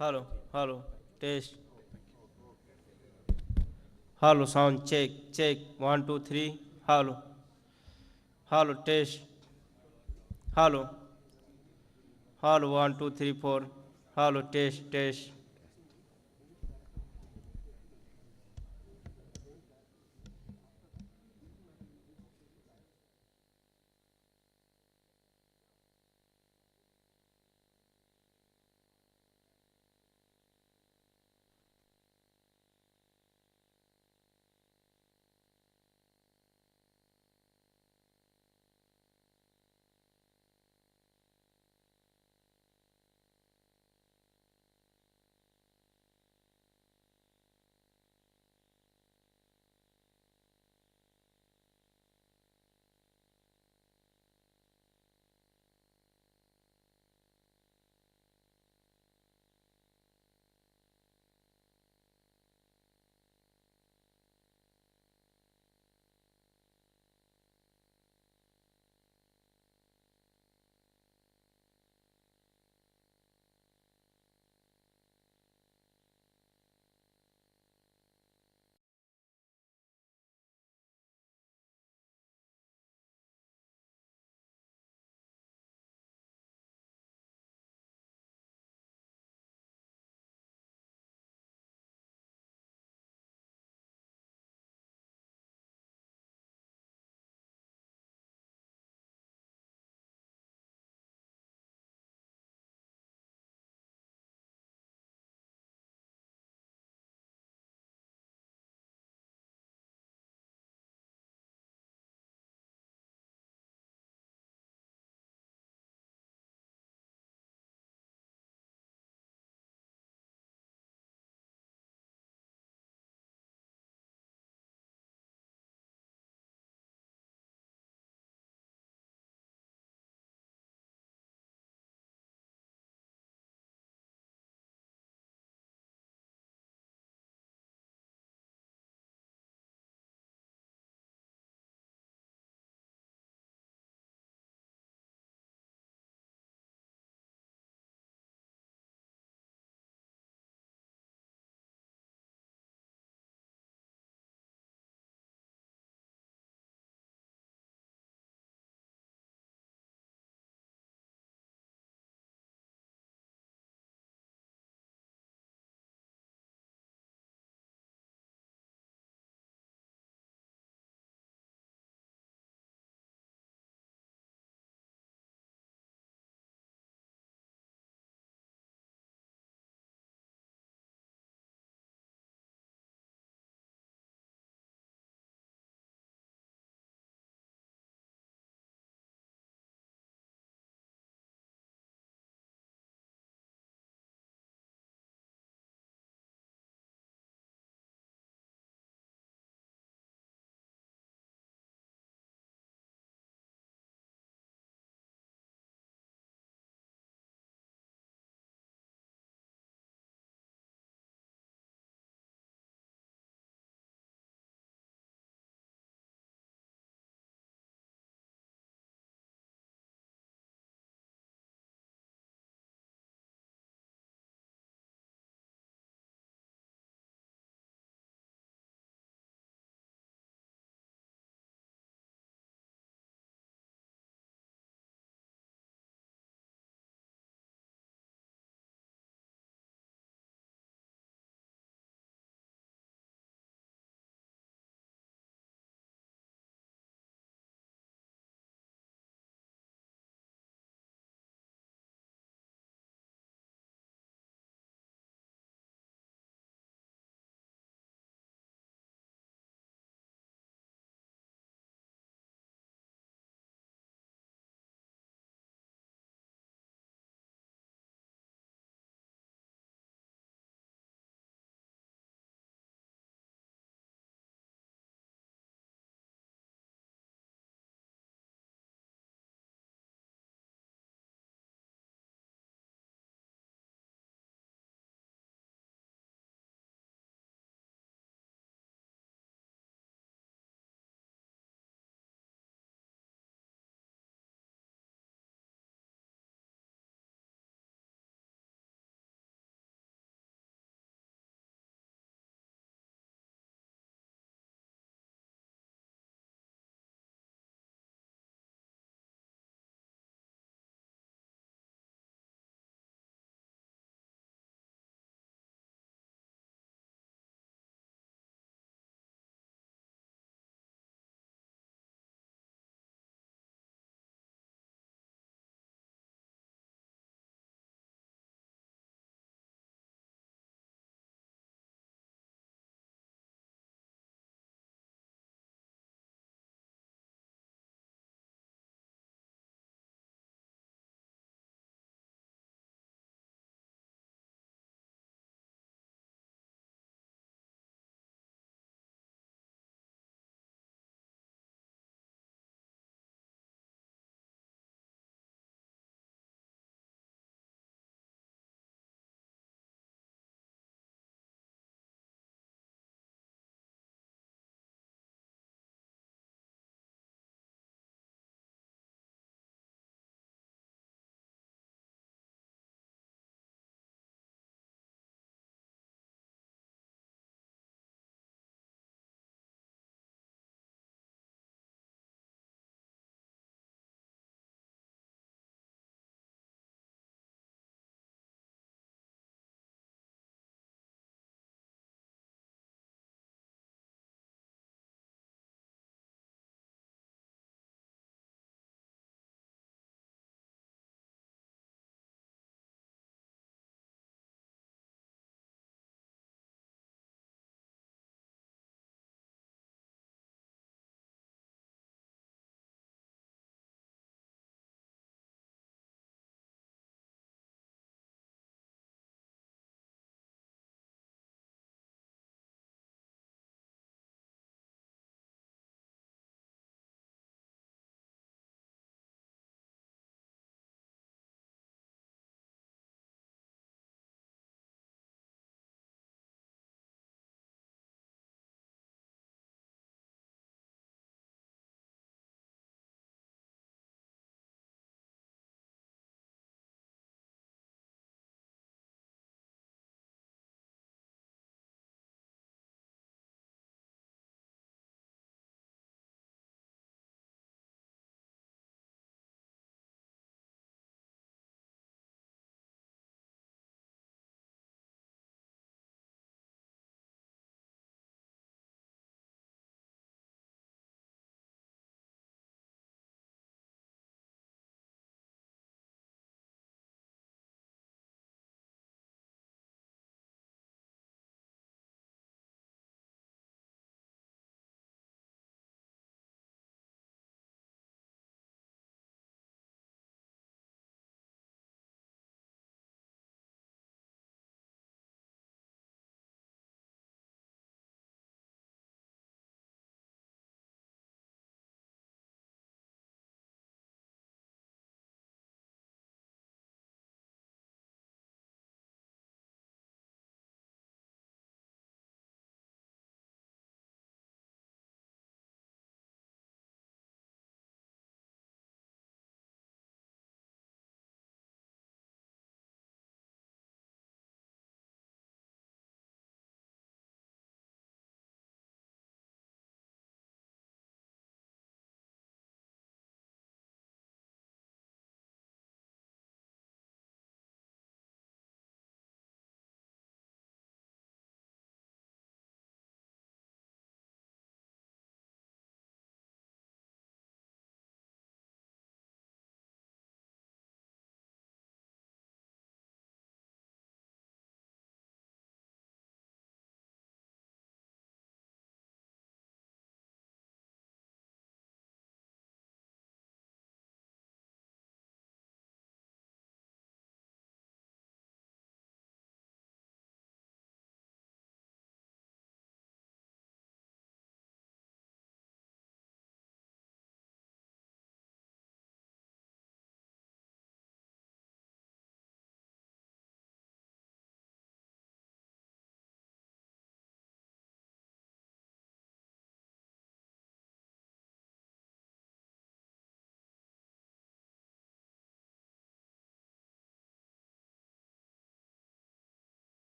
Hello, hello, test. Hello, sound check, check. 1, 2, 3. Hello, hello, test. Hello, hello, 1, 2, 3, 4. Hello, test, test.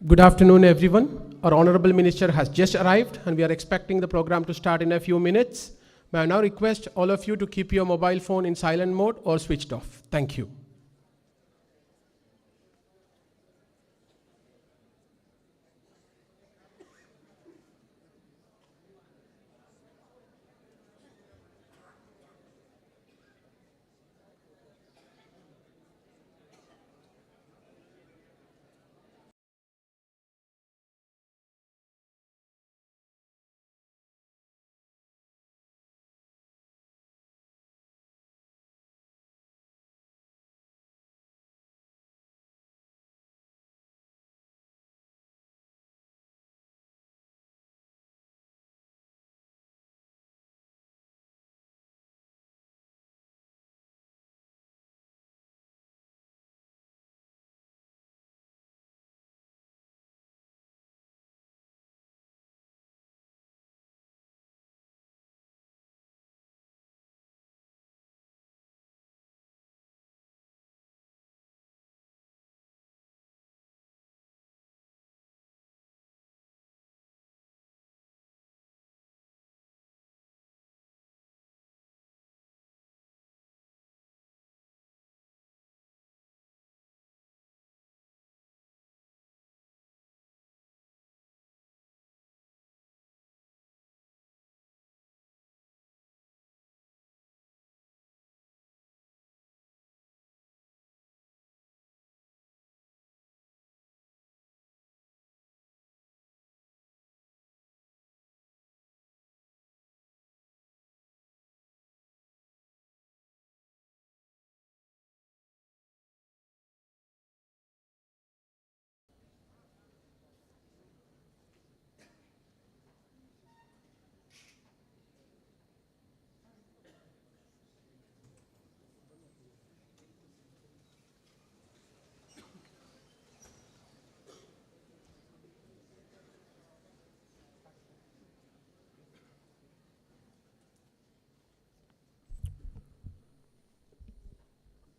Good afternoon, everyone. Our Honorable Minister has just arrived and we are expecting the program to start in a few minutes. May I now request all of you to keep your mobile phone in silent mode or switched off. Thank you.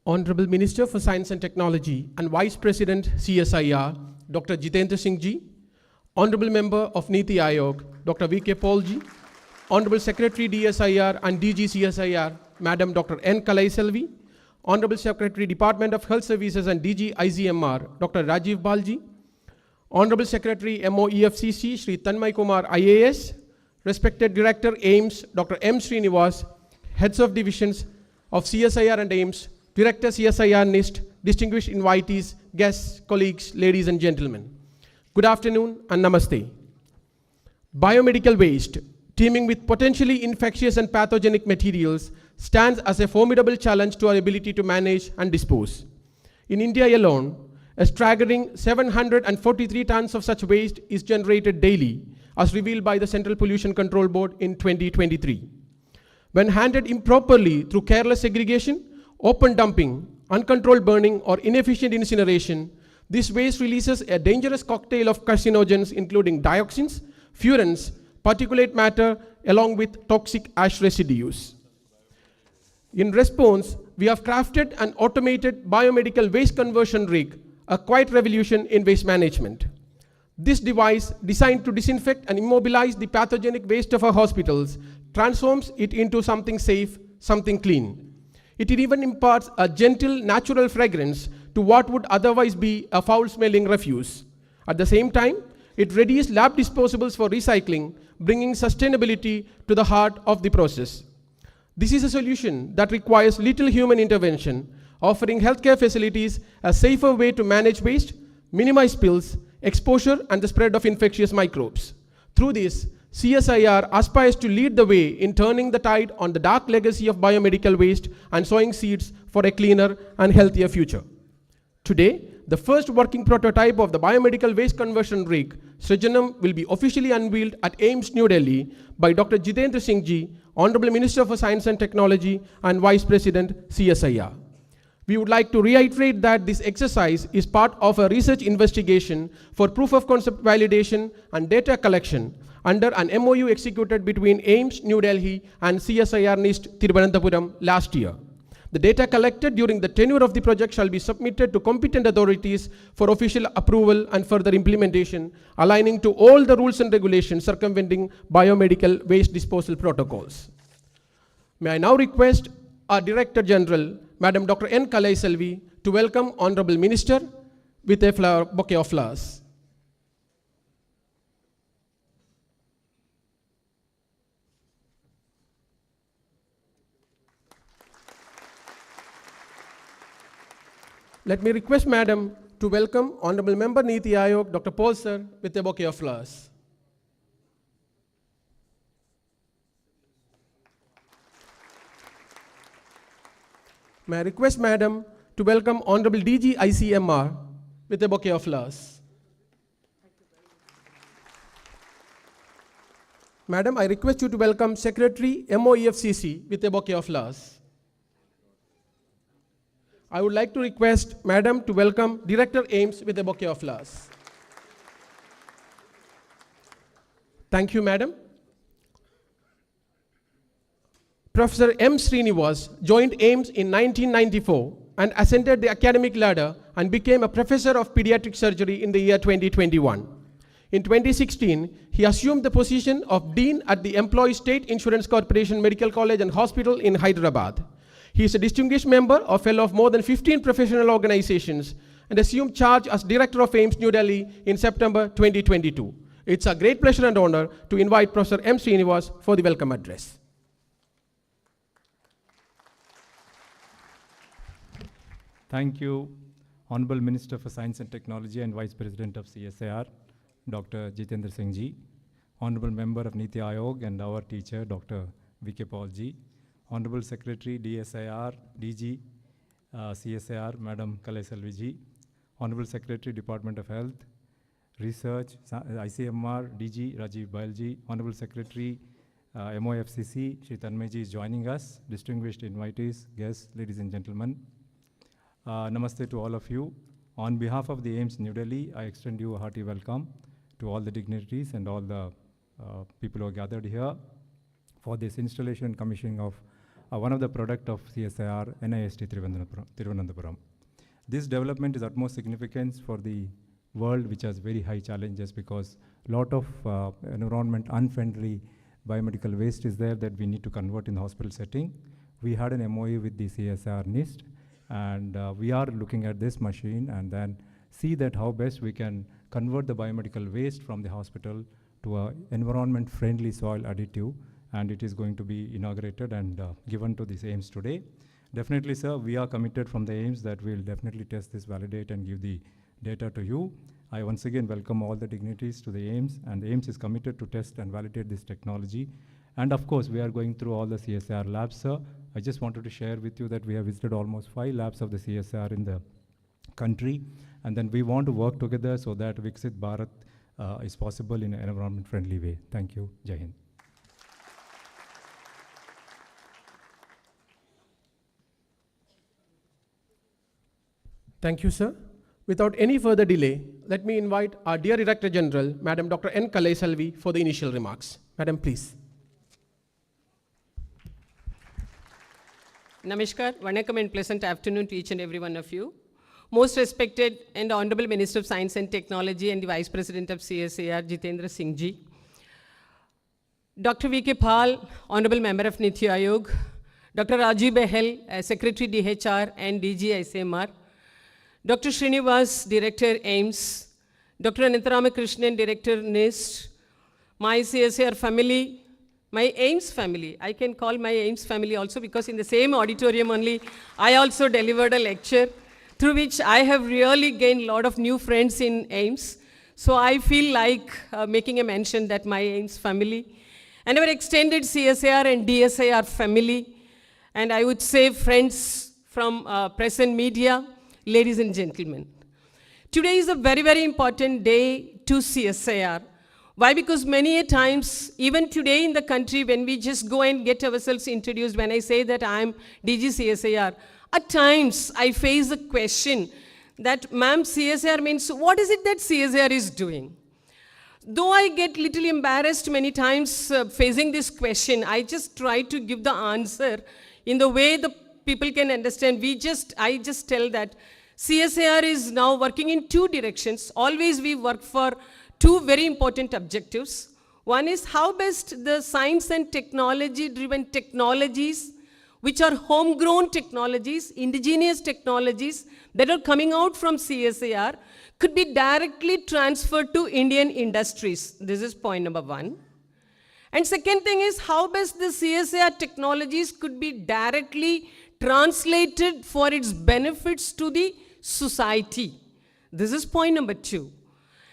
Honorable Minister for Science and Technology and Vice President CSIR, Dr. Jitendra Singh ji, Honorable Member of NITI Aayog, Dr. V.K. Paul ji, Honorable Secretary DSIR and DG CSIR, Madam Dr. N. Kalaiselvi, Honorable Secretary Department of Health Services and DG ICMR, Dr. Rajiv Balji, Honorable Secretary MOEFCC, Shri Tanmay Kumar IAS, Respected Director AIIMS, Dr. M. Srinivas, Heads of Divisions of CSIR and AIIMS, Director CSIR NIST, distinguished invitees, guests, colleagues, ladies and gentlemen. Good afternoon and namaste. Biomedical waste, teeming with potentially infectious and pathogenic materials, stands as a formidable challenge to our ability to manage and dispose. In India alone, a staggering 743 tons of such waste is generated daily, as revealed by the Central Pollution Control Board in 2023. When handled improperly through careless segregation, open dumping, uncontrolled burning, or inefficient incineration, this waste releases a dangerous cocktail of carcinogens including dioxins, furans, particulate matter, along with toxic ash residues. In response, we have crafted an automated biomedical waste conversion rig, a quiet revolution in waste management. This device, designed to disinfect and immobilize the pathogenic waste of our hospitals, transforms it into something safe, something clean. It even imparts a gentle, natural fragrance to what would otherwise be a foul-smelling refuse. At the same time, it readies lab disposables for recycling, bringing sustainability to the heart of the process. This is a solution that requires little human intervention, offering healthcare facilities a safer way to manage waste, minimize spills, exposure, and the spread of infectious microbes. Through this, CSIR aspires to lead the way in turning the tide on the dark legacy of biomedical waste and sowing seeds for a cleaner and healthier future. Today, the first working prototype of the biomedical waste conversion rig, Srijanam, will be officially unveiled at AIIMS New Delhi by Dr. Jitendra Singh ji, Honorable Minister for Science and Technology and Vice President CSIR. We would like to reiterate that this exercise is part of a research investigation for proof of concept validation and data collection under an MOU executed between AIIMS New Delhi and CSIR NIST Thiruvananthapuram last year. The data collected during the tenure of the project shall be submitted to competent authorities for official approval and further implementation, aligning to all the rules and regulations circumventing biomedical waste disposal protocols. May I now request our Director General, Madam Dr. N. Kalaiselvi, to welcome Honorable Minister with a bouquet of flowers. Let me request Madam to welcome Honorable Member NITI Aayog, Dr. Paul Sir, with a bouquet of flowers. May I request Madam to welcome Honorable DG ICMR with a bouquet of flowers. Madam, I request you to welcome Secretary MOEFCC with a bouquet of flowers. I would like to request Madam to welcome Director AIIMS with a bouquet of flowers. Thank you, Madam. Professor M. Srinivas joined AIIMS in 1994 and ascended the academic ladder and became a professor of pediatric surgery in the year 2021. In 2016, he assumed the position of Dean at the Employees State Insurance Corporation Medical College and Hospital in Hyderabad. He is a distinguished member or fellow of more than 15 professional organizations and assumed charge as Director of AIIMS New Delhi in September 2022. It's a great pleasure and honor to invite Professor M. Srinivas for the welcome address. Thank you, Honorable Minister for Science and Technology and Vice President of CSIR, Dr. Jitendra Singh ji, Honorable Member of NITI Aayog and our teacher, Dr. V.K. Paul ji, Honorable Secretary, DSIR, DG, CSIR, Madam Kalaiselvi ji, Honorable Secretary, Department of Health, Research, ICMR, DG, Rajiv Bail ji, Honorable Secretary, MOFCC, Shri Tanmay ji is joining us, distinguished invitees, guests, ladies and gentlemen. Namaste to all of you. On behalf of the AIIMS New Delhi, I extend you a hearty welcome to all the dignitaries and all the people who are gathered here for this installation and commissioning of one of the product of CSIR, NIST Thiruvananthapuram. This development is utmost significance for the world, which has very high challenges because a lot of environment unfriendly biomedical waste is there that we need to convert in the hospital setting. We had an MOU with the CSIR NIST, and we are looking at this machine and then see that how best we can convert the biomedical waste from the hospital to an environment-friendly soil additive, and it is going to be inaugurated and given to this AIIMS today. Definitely, sir, we are committed from the AIIMS that we'll definitely test this, validate, and give the data to you. I once again welcome all the dignitaries to the AIIMS, and the AIIMS is committed to test and validate this technology. And of course, we are going through all the CSIR labs, sir. I just wanted to share with you that we have visited almost 5 labs of the CSIR in the country, and then we want to work together so that Viksit Bharat is possible in an environment-friendly way. Thank you. Jai Hind. Thank you, sir. Without any further delay, let me invite our dear Director General, Madam Dr. N. Kalaiselvi, for the initial remarks. Madam, please. Namaskar, Vanakkam and pleasant afternoon to each and every one of you. Most respected and Honorable Minister of Science and Technology and the Vice President of CSIR, Jitendra Singh ji. Dr. V.K. Paul, Honorable Member of NITI Aayog, Dr. Rajiv Bail, Secretary DHR and DG ICMR, Dr. Srinivas, Director AIIMS, Dr. Anantharamakrishnan, Director NIST, my CSIR family, my AIIMS family. I can call my AIIMS family also because in the same auditorium only, I also delivered a lecture through which I have really gained a lot of new friends in AIIMS. So I feel like making a mention that my AIIMS family and our extended CSIR and DSIR family, and I would say friends from press and media, ladies and gentlemen. Today is a very, very important day to CSIR. Why? Because many a times, even today in the country, when we just go and get ourselves introduced, when I say that I'm DG CSIR, at times I face a question that, ma'am, CSIR means, what is it that CSIR is doing? Though I get little embarrassed many times facing this question, I just try to give the answer in the way the people can understand, I just tell that CSIR is now working in two directions. Always we work for two very important objectives. One is how best the science and technology driven technologies, which are homegrown technologies, indigenous technologies that are coming out from CSIR, could be directly transferred to Indian industries. This is point number one. And second thing is how best the CSIR technologies could be directly translated for its benefits to the society. This is point number two.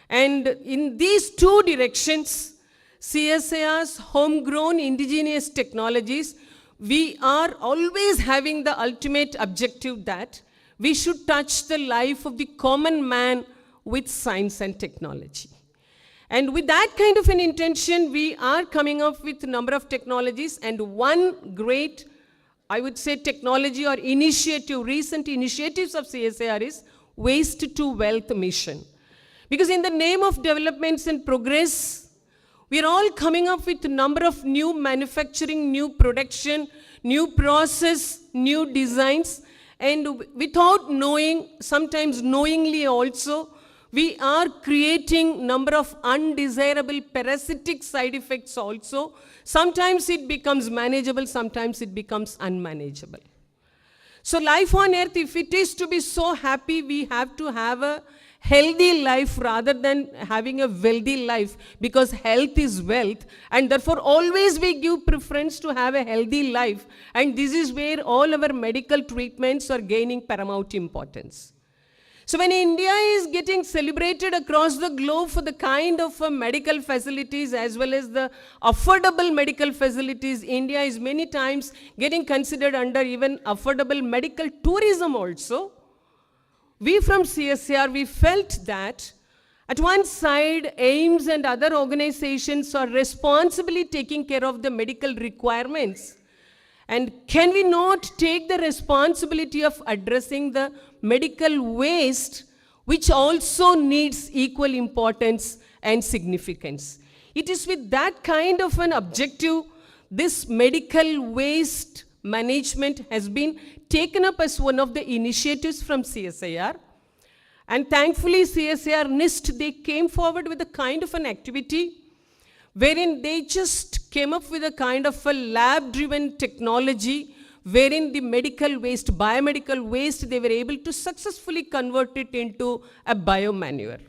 And in these two directions, CSIR's homegrown indigenous technologies, we are always having the ultimate objective that we should touch the life of the common man with science and technology. And with that kind of an intention, we are coming up with a number of technologies, and one great, I would say, technology or initiative, recent initiatives of CSIR is Waste to Wealth mission. Because in the name of developments and progress, we are all coming up with a number of new manufacturing, new production, new process, new designs, and without knowing, sometimes knowingly also, we are creating number of undesirable parasitic side effects also. Sometimes it becomes manageable, sometimes it becomes unmanageable. So life on earth, if it is to be so happy, we have to have a healthy life rather than having a wealthy life, because health is wealth, and therefore always we give preference to have a healthy life, and this is where all our medical treatments are gaining paramount importance. So when India is getting celebrated across the globe for the kind of medical facilities as well as the affordable medical facilities, India is many times getting considered under even affordable medical tourism also. We from CSIR, we felt that at one side, AIIMS and other organizations are responsibly taking care of the medical requirements. And can we not take the responsibility of addressing the medical waste, which also needs equal importance and significance? It is with that kind of an objective, this medical waste management has been taken up as one of the initiatives from CSIR. And thankfully, CSIR NIST, they came forward with a kind of an activity wherein they just came up with a kind of a lab-driven technology wherein the medical waste, biomedical waste, they were able to successfully convert it into a biomanure.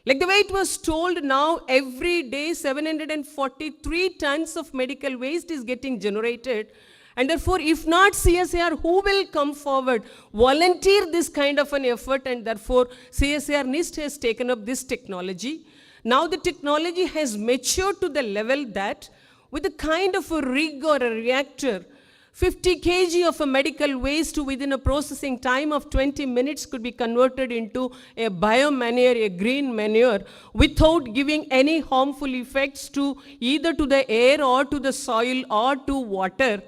Like the way it was told, now every day 743 tons of medical waste is getting generated. And therefore, if not CSIR, who will come forward, volunteer this kind of an effort? And therefore, CSIR NIST has taken up this technology. Now the technology has matured to the level that with a kind of a rig or a reactor, 50 kg of a medical waste within a processing time of 20 minutes could be converted into a biomanure, a green manure, without giving any harmful effects to either to the air or to the soil or to water.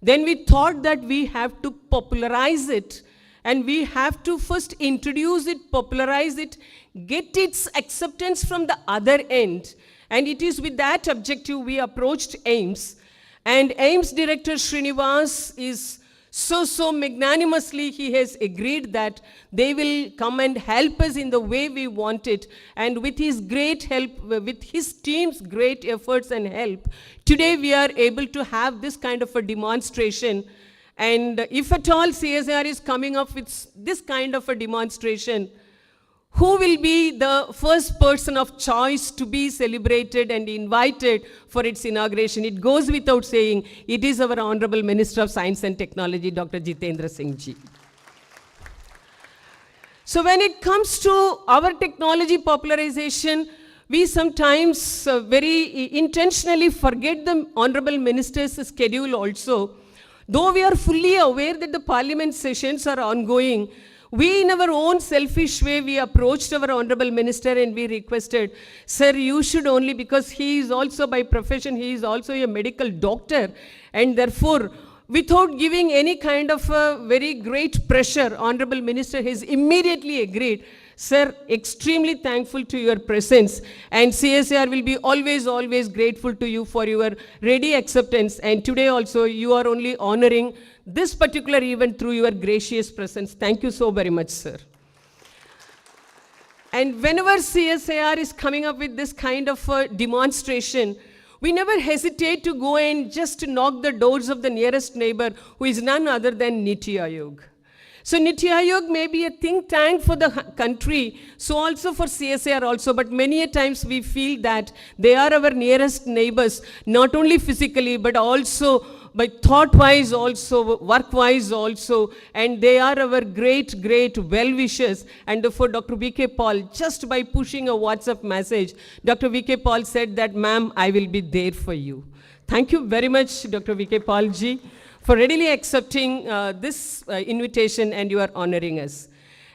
Then we thought that we have to popularize it, and we have to first introduce it, popularize it, get its acceptance from the other end. And it is with that objective we approached AIIMS. And AIIMS Director Srinivas is so magnanimously, he has agreed that they will come and help us in the way we want it. And with his great help, with his team's great efforts and help, today we are able to have this kind of a demonstration. And if at all CSIR is coming up with this kind of a demonstration, who will be the first person of choice to be celebrated and invited for its inauguration? It goes without saying, it is our Honorable Minister of Science and Technology, Dr. Jitendra Singh ji. So when it comes to our technology popularization, we sometimes very intentionally forget the Honorable Minister's schedule also. Though we are fully aware that the Parliament sessions are ongoing, we in our own selfish way, we approached our Honorable Minister and we requested, sir, you should only, because he is also by profession, he is also a medical doctor, and therefore, without giving any kind of a very great pressure, Honorable Minister has immediately agreed. Sir, extremely thankful to your presence, and CSIR will be always, always grateful to you for your ready acceptance. And today also, you are only honoring this particular event through your gracious presence. Thank you so very much, sir. And whenever CSIR is coming up with this kind of a demonstration, we never hesitate to go and just knock the doors of the nearest neighbor, who is none other than NITI Aayog. So NITI Aayog may be a think tank for the country, so also for CSIR also, but many a times we feel that they are our nearest neighbors, not only physically, but also by thought-wise also, work-wise also, and they are our great, great well-wishers. And therefore, Dr. V.K. Paul, just by pushing a WhatsApp message, Dr. V.K. Paul said that, ma'am, I will be there for you. Thank you very much, Dr. V.K. Paul ji, for readily accepting this invitation, and you are honoring us.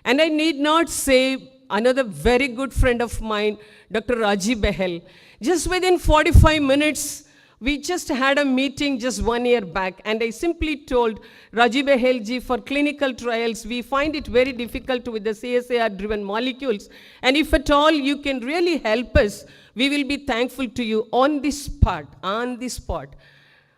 And I need not say another very good friend of mine, Dr. Rajiv Behel. Just within 45 minutes, we just had a meeting just 1 year back, and I simply told Rajiv Behel ji, for clinical trials, we find it very difficult with the CSIR-driven molecules, and if at all you can really help us, we will be thankful to you on this spot,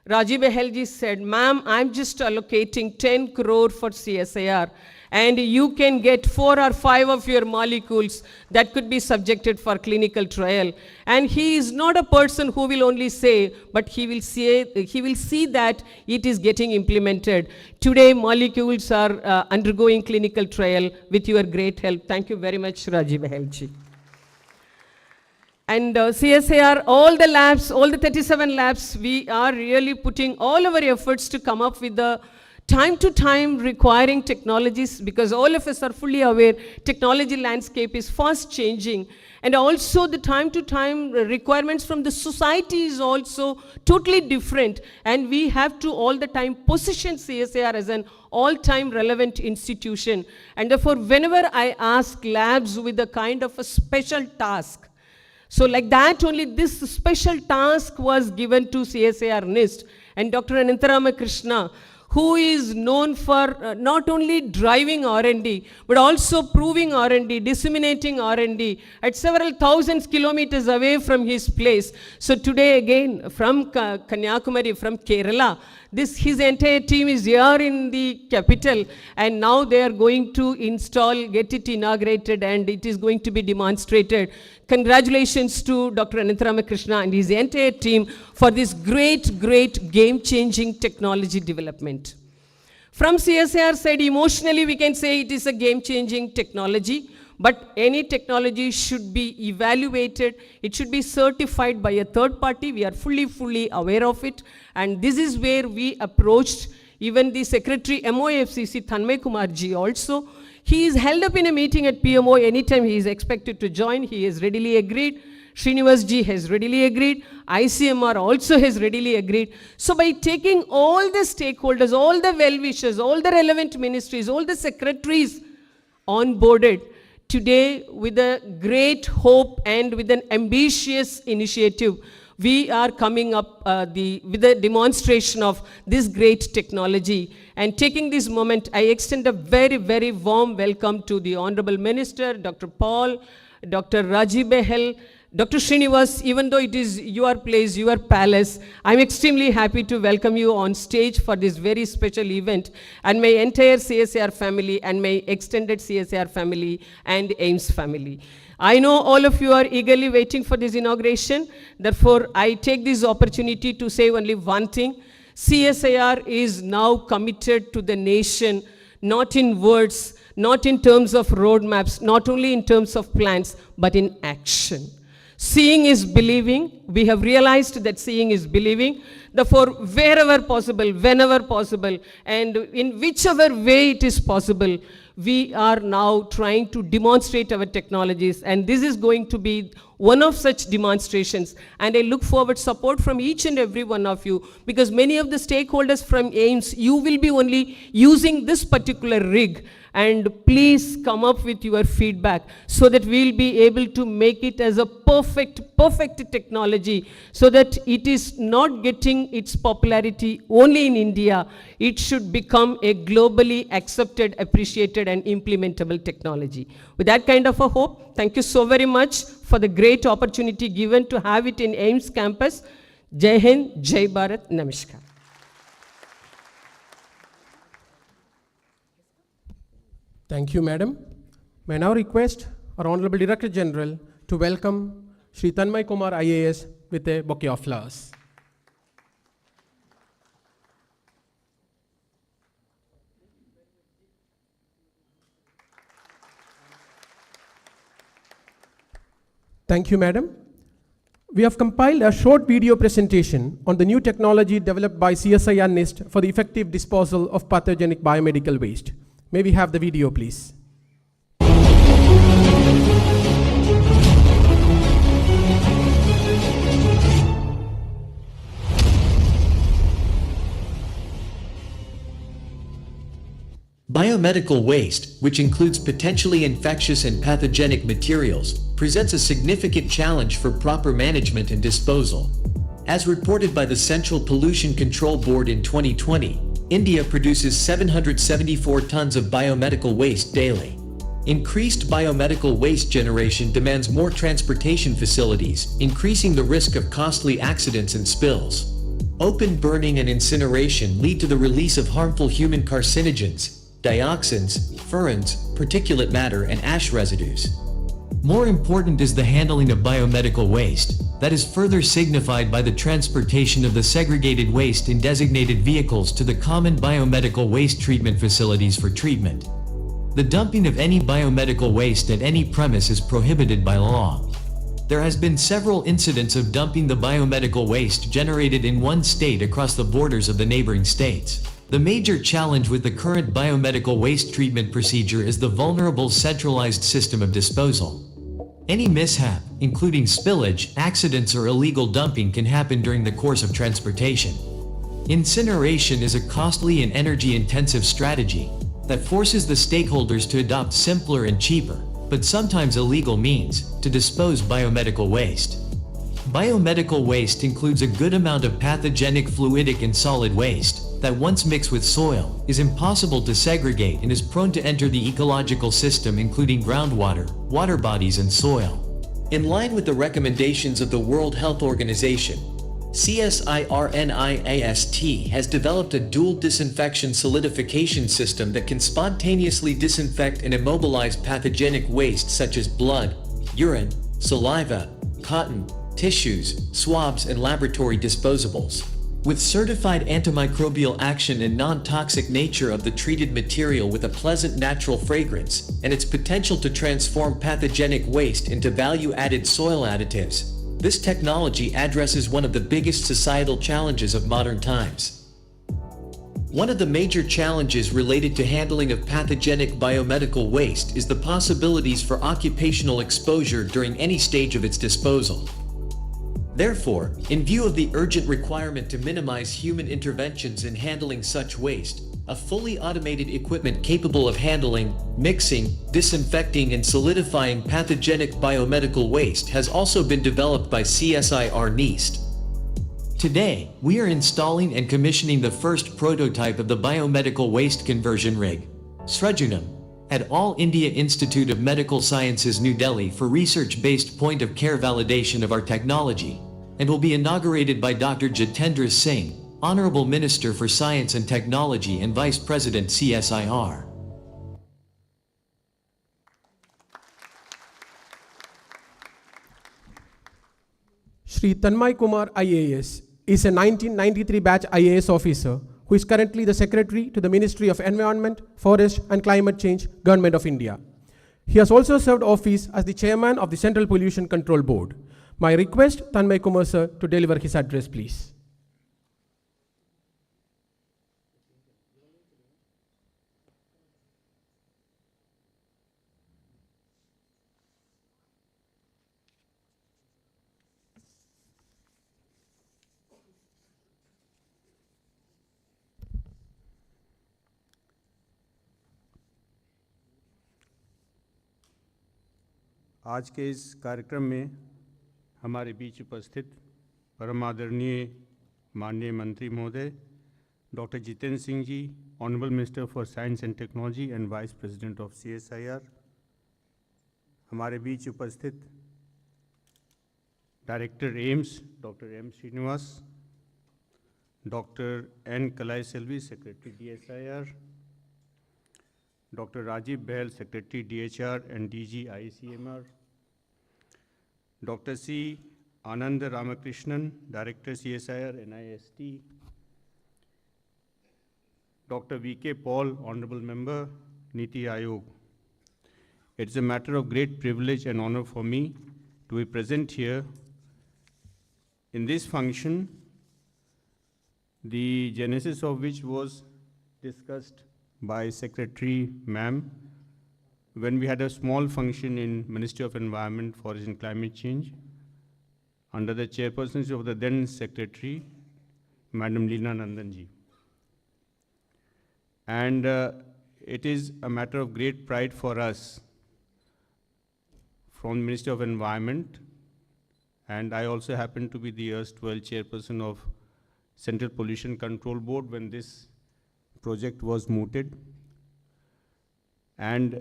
Rajiv Behel ji said, ma'am, I'm just allocating 10 crore for CSIR, and you can get 4 or 5 of your molecules that could be subjected for clinical trial. And he is not a person who will only say, but he will see that it is getting implemented. Today, molecules are undergoing clinical trial with your great help. Thank you very much, Rajiv Behel ji. And CSIR, all the labs, all the 37 labs, we are really putting all our efforts to come up with the time to time requiring technologies, because all of us are fully aware technology landscape is fast changing, and also the time to time requirements from the society is also totally different, and we have to all the time position CSIR as an all-time relevant institution. And therefore, whenever I ask labs with a kind of a special task, so like that only this special task was given to CSIR NIST, and Dr. Anantha Ramakrishna, who is known for not only driving R&D, but also proving R&D, disseminating R&D at several thousands kilometers away from his place. So today again, from Kanyakumari, from Kerala, his entire team is here in the capital, and now they are going to install, get it inaugurated, and it is going to be demonstrated. Congratulations to Dr. Anantha Ramakrishna and his entire team for this great, great game-changing technology development. From CSIR side, emotionally we can say it is a game-changing technology, but any technology should be evaluated, it should be certified by a third party. We are fully aware of it, and this is where we approached even the Secretary MOFCC, Tanmay Kumar ji also. He is held up in a meeting at PMO. Anytime he is expected to join, he has readily agreed. Srinivas ji has readily agreed. ICMR also has readily agreed. So by taking all the stakeholders, all the well-wishers, all the relevant ministries, all the secretaries onboarded, today with a great hope and with an ambitious initiative, we are coming up with a demonstration of this great technology. And taking this moment, I extend a very, very warm welcome to the Honorable Minister, Dr. Paul, Dr. Rajiv Behel, Dr. Srinivas. Even though it is your place, your palace, I'm extremely happy to welcome you on stage for this very special event, and my entire CSIR family and my extended CSIR family and AIIMS family. I know all of you are eagerly waiting for this inauguration. Therefore, I take this opportunity to say only one thing. CSIR is now committed to the nation, not in words, not in terms of roadmaps, not only in terms of plans, but in action. Seeing is believing. We have realized that seeing is believing. Therefore, wherever possible, whenever possible, and in whichever way it is possible, we are now trying to demonstrate our technologies, and this is going to be one of such demonstrations. And I look forward support from each and every one of you, because many of the stakeholders from AIIMS, you will be only using this particular rig. And please come up with your feedback so that we'll be able to make it as a perfect technology, so that it is not getting its popularity only in India. It should become a globally accepted, appreciated, and implementable technology. With that kind of a hope, thank you so very much for the great opportunity given to have it in AIIMS campus. Jai Hind, Jai Bharat, Namaskar. Thank you, Madam. May I now request our Honorable Director General to welcome Shri Tanmay Kumar IAS with a bouquet of flowers. Thank you, Madam. We have compiled a short video presentation on the new technology developed by CSIR NIST for the effective disposal of pathogenic biomedical waste. May we have the video, please? Biomedical waste, which includes potentially infectious and pathogenic materials, presents a significant challenge for proper management and disposal. As reported by the Central Pollution Control Board in 2020, India produces 774 tons of biomedical waste daily. Increased biomedical waste generation demands more transportation facilities, increasing the risk of costly accidents and spills. Open burning and incineration lead to the release of harmful human carcinogens, dioxins, furans, particulate matter, and ash residues. More important is the handling of biomedical waste, that is further signified by the transportation of the segregated waste in designated vehicles to the common biomedical waste treatment facilities for treatment. The dumping of any biomedical waste at any premise is prohibited by law. There has been several incidents of dumping the biomedical waste generated in one state across the borders of the neighboring states. The major challenge with the current biomedical waste treatment procedure is the vulnerable centralized system of disposal. Any mishap, including spillage, accidents, or illegal dumping, can happen during the course of transportation. Incineration is a costly and energy-intensive strategy that forces the stakeholders to adopt simpler and cheaper, but sometimes illegal means, to dispose biomedical waste. Biomedical waste includes a good amount of pathogenic fluidic and solid waste that, once mixed with soil, is impossible to segregate and is prone to enter the ecological system, including groundwater, water bodies, and soil. In line with the recommendations of the World Health Organization, CSIR NIAST has developed a dual disinfection solidification system that can spontaneously disinfect and immobilize pathogenic waste such as blood, urine, saliva, cotton, tissues, swabs, and laboratory disposables. With certified antimicrobial action and non-toxic nature of the treated material with a pleasant natural fragrance, and its potential to transform pathogenic waste into value-added soil additives, this technology addresses one of the biggest societal challenges of modern times. One of the major challenges related to handling of pathogenic biomedical waste is the possibilities for occupational exposure during any stage of its disposal. Therefore, in view of the urgent requirement to minimize human interventions in handling such waste, a fully automated equipment capable of handling, mixing, disinfecting, and solidifying pathogenic biomedical waste has also been developed by CSIR NIST. Today, we are installing and commissioning the first prototype of the biomedical waste conversion rig, Srujunam, at All India Institute of Medical Sciences, New Delhi, for research-based point-of-care validation of our technology, and will be inaugurated by Dr. Jitendra Singh, Honorable Minister for Science and Technology and Vice President CSIR. Shri Tanmay Kumar IAS is a 1993 batch IAS officer who is currently the Secretary to the Ministry of Environment, Forest and Climate Change, Government of India. He has also served office as the Chairman of the Central Pollution Control Board. My request, Tanmay Kumar sir, to deliver his address, please. आज के इस कार्यक्रम में हमारे बीच उपस्थित परम आदरणीय माननीय मंत्री महोदय doctor Jitendra Singh ji, honourable minister for science and technology and vice president of CSIR, हमारे बीच उपस्थित director AIIMS doctor M Srinivas, doctor N Kalaiselvi, secretary DSIR, doctor Rajiv Bahl, secretary DHR and DG ICMR, doctor C Anand Ramakrishnan, director CSIR NIST, Dr. V.K. Paul, Honorable Member, NITI Aayog. It's a matter of great privilege and honor for me to be present here in this function, the genesis of which was discussed by Secretary Ma'am when we had a small function in Ministry of Environment, Forest and Climate Change under the chairpersonship of the then Secretary, Madam Leena Nandanji. And it is a matter of great pride for us from the Ministry of Environment, and I also happen to be the erstwhile chairperson of Central Pollution Control Board when this project was mooted. And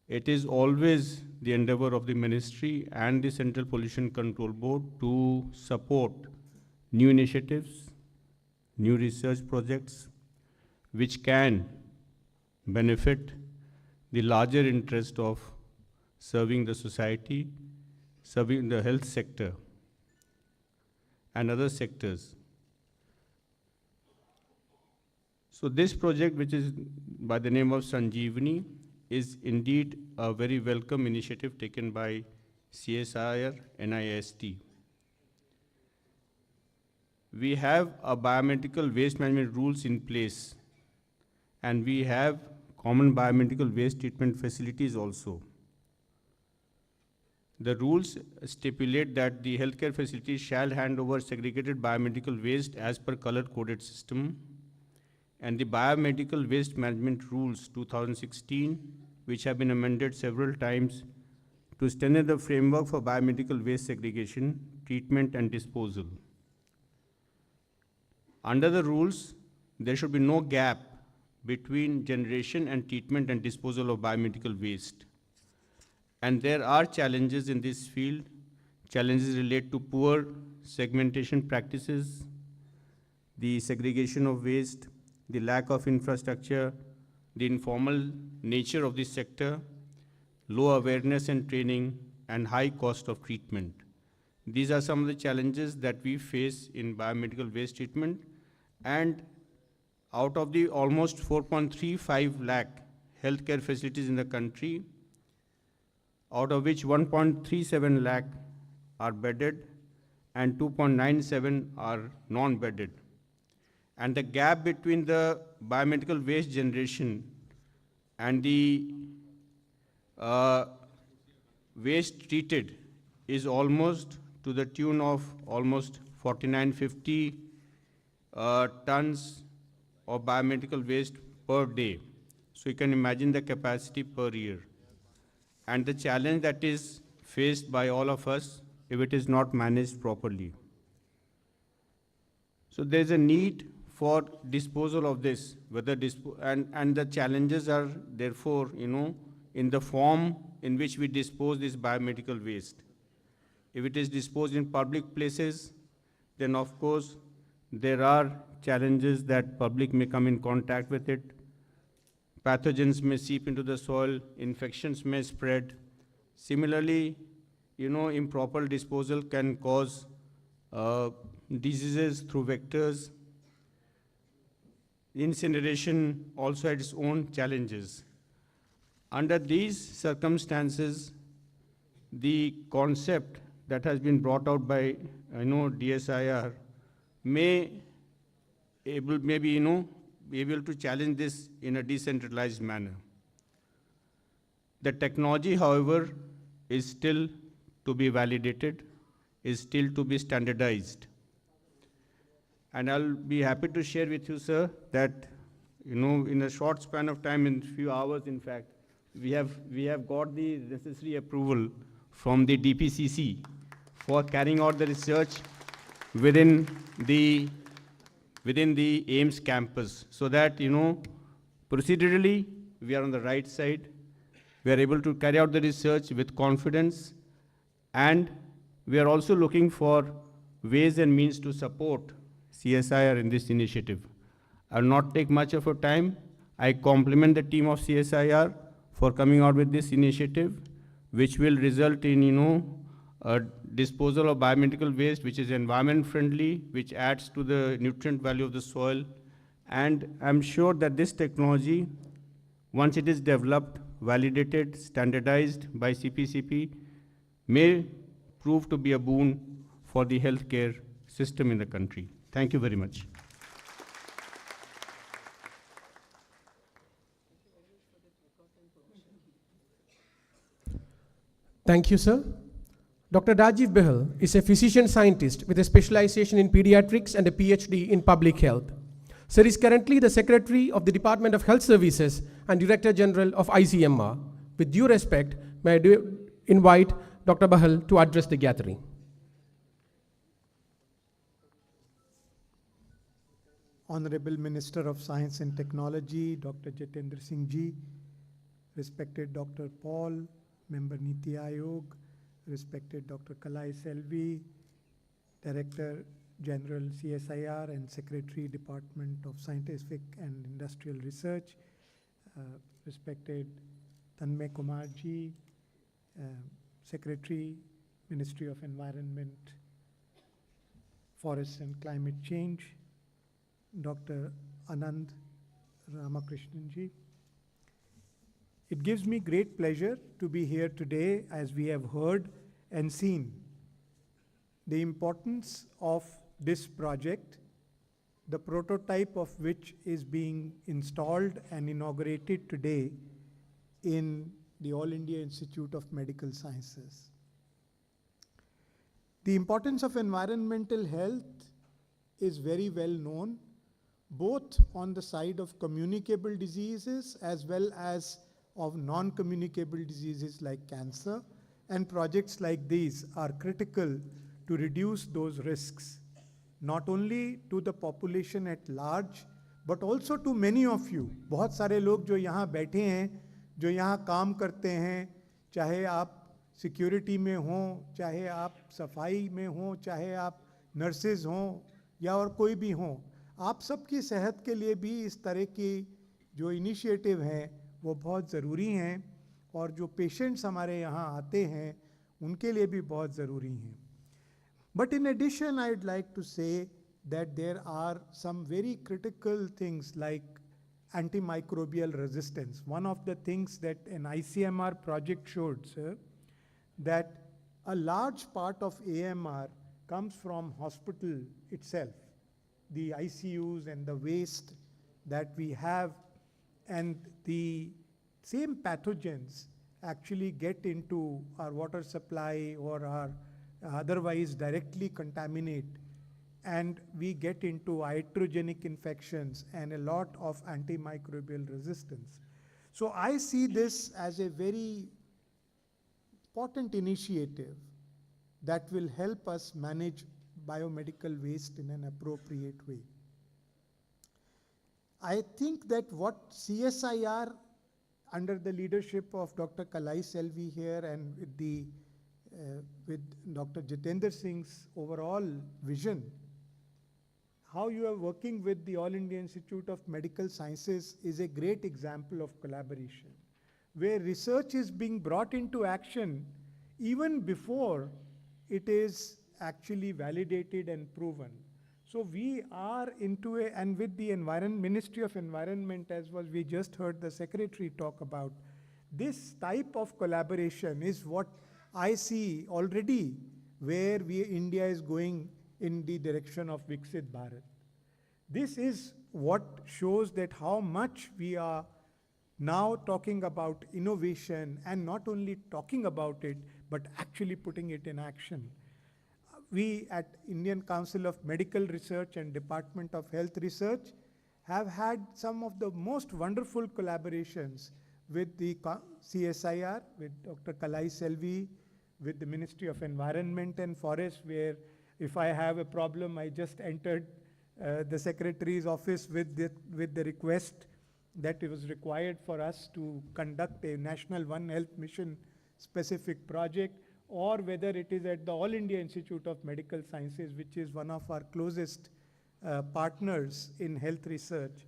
it is always the endeavor of the ministry and the Central Pollution Control Board to support new initiatives, new research projects, which can benefit the larger interest of serving the society, serving the health sector, and other sectors. So this project, which is by the name of Sanjeevani, is indeed a very welcome initiative taken by CSIR NIST. We have a biomedical waste management rules in place, and we have common biomedical waste treatment facilities also. The rules stipulate that the healthcare facilities shall hand over segregated biomedical waste as per color-coded system, and the Biomedical Waste Management Rules 2016, which have been amended several times to strengthen the framework for biomedical waste segregation, treatment, and disposal. Under the rules, there should be no gap between generation and treatment and disposal of biomedical waste. And there are challenges in this field. Challenges relate to poor segmentation practices, the segregation of waste, the lack of infrastructure, the informal nature of this sector, low awareness and training, and high cost of treatment. These are some of the challenges that we face in biomedical waste treatment. And out of the almost 4.35 lakh healthcare facilities in the country, out of which 1.37 lakh are bedded and 2.97 are non-bedded. And the gap between the biomedical waste generation and the waste treated is almost to the tune of almost 4950 tons of biomedical waste per day. So you can imagine the capacity per year. And the challenge that is faced by all of us if it is not managed properly. So there's a need for disposal of this, whether and the challenges are therefore, in the form in which we dispose this biomedical waste. If it is disposed in public places, then of course there are challenges that public may come in contact with it. Pathogens may seep into the soil, infections may spread. Similarly, improper disposal can cause diseases through vectors. Incineration also had its own challenges. Under these circumstances, the concept that has been brought out by DSIR may be able to challenge this in a decentralized manner. The technology, however, is still to be validated, is still to be standardized. And I'll be happy to share with you, sir, that in a short span of time, in a few hours, in fact, we have got the necessary approval from the DPCC for carrying out the research within the AIIMS campus, so that, procedurally, we are on the right side. We are able to carry out the research with confidence, and we are also looking for ways and means to support CSIR in this initiative. I will not take much of your time. I compliment the team of CSIR for coming out with this initiative, which will result in, a disposal of biomedical waste, which is environment friendly, which adds to the nutrient value of the soil. And I'm sure that this technology, once it is developed, validated, standardized by CPCP, may prove to be a boon for the healthcare system in the country. Thank you very much. Thank you, sir. Dr. Rajiv Behal is a physician scientist with a specialization in pediatrics and a PhD in public health. Sir is currently the Secretary of the Department of Health Services and Director General of ICMR. With due respect, may I invite Dr. Behal to address the gathering. Honorable Minister of Science and Technology, Dr. Jitendra Singh ji, respected Dr. Paul, Member NITI Aayog, respected Dr. Kalaiselvi, Director General CSIR and Secretary Department of Scientific and Industrial Research, respected Tanmay Kumar ji, Secretary, Ministry of Environment, Forests and Climate Change, Dr. Anand Ramakrishnan ji. It gives me great pleasure to be here today, as we have heard and seen the importance of this project, the prototype of which is being installed and inaugurated today in the All India Institute of Medical Sciences. The importance of environmental health is very well known, both on the side of communicable diseases as well as of non-communicable diseases like cancer, and projects like these are critical to reduce those risks, not only to the population at large, but also to many of you. बहुत सारे लोग जो यहाँ बैठे हैं, जो यहाँ काम करते हैं, चाहे आप सिक्योरिटी में हों, चाहे आप सफाई में हों, चाहे आप नर्सेज हों या और कोई भी हों, आप सबकी सेहत के लिए भी इस तरह की जो इनिशिएटिव हैं वो बहुत ज़रूरी हैं, और जो पेशेंट्स हमारे यहाँ आते हैं उनके लिए भी बहुत ज़रूरी हैं. But in addition, I would like to say that there are some very critical things like antimicrobial resistance. One of the things that an ICMR project showed, sir, that a large part of AMR comes from hospital itself, the ICUs and the waste that we have, and the same pathogens actually get into our water supply or our otherwise directly contaminate, and we get into iatrogenic infections and a lot of antimicrobial resistance. So I see this as a very important initiative that will help us manage biomedical waste in an appropriate way. I think that what CSIR, under the leadership of Dr. Kalaiselvi here and with Dr. Jitendra Singh's overall vision, how you are working with the All India Institute of Medical Sciences is a great example of collaboration, where research is being brought into action even before it is actually validated and proven. So we are into and with the Ministry of Environment, as we just heard the Secretary talk about, this type of collaboration is what I see already where India is going in the direction of Viksit Bharat. This is what shows that how much we are now talking about innovation, and not only talking about it, but actually putting it in action. We at Indian Council of Medical Research and Department of Health Research have had some of the most wonderful collaborations with the CSIR, with Dr. Kalaiselvi, with the Ministry of Environment and Forest, where if I have a problem, I just entered the Secretary's office with the request that it was required for us to conduct a National One Health Mission specific project, or whether it is at the All India Institute of Medical Sciences, which is one of our closest partners in health research.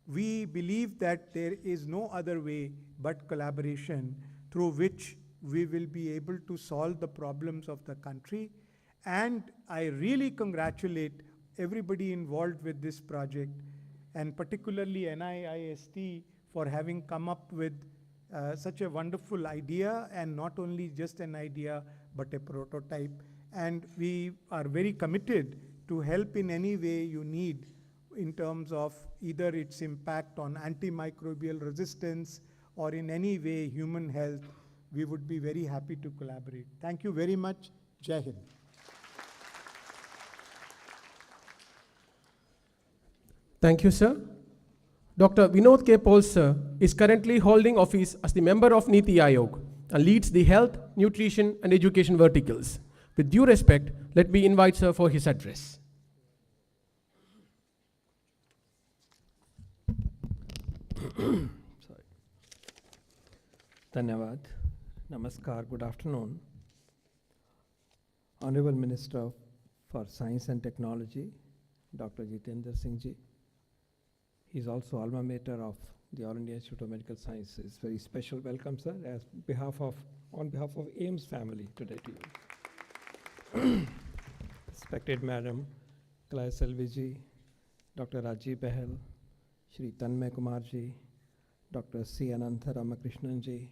We believe that there is no other way but collaboration through which we will be able to solve the problems of the country. And I really congratulate everybody involved with this project, and particularly NIIST for having come up with such a wonderful idea, and not only just an idea, but a prototype. And we are very committed to help in any way you need in terms of either its impact on antimicrobial resistance or in any way human health. We would be very happy to collaborate. Thank you very much. Jai Hind. Thank you, sir. Dr. Vinod K. Paul, sir, is currently holding office as the member of NITI Aayog and leads the health, nutrition, and education verticals. With due respect, let me invite sir for his address. Sorry. Dhanyavad. Namaskar. Good afternoon. Honorable Minister for Science and Technology, Dr. Jitendra Singh ji. He is also alma mater of the All India Institute of Medical Sciences. Very special welcome, sir, on behalf of AIIMS family today to you. Respected Madam Kalaiselvi ji, Dr. Rajiv Bahel, Shri Tanmay Kumar ji, Dr. C. Anantha Ramakrishnan ji,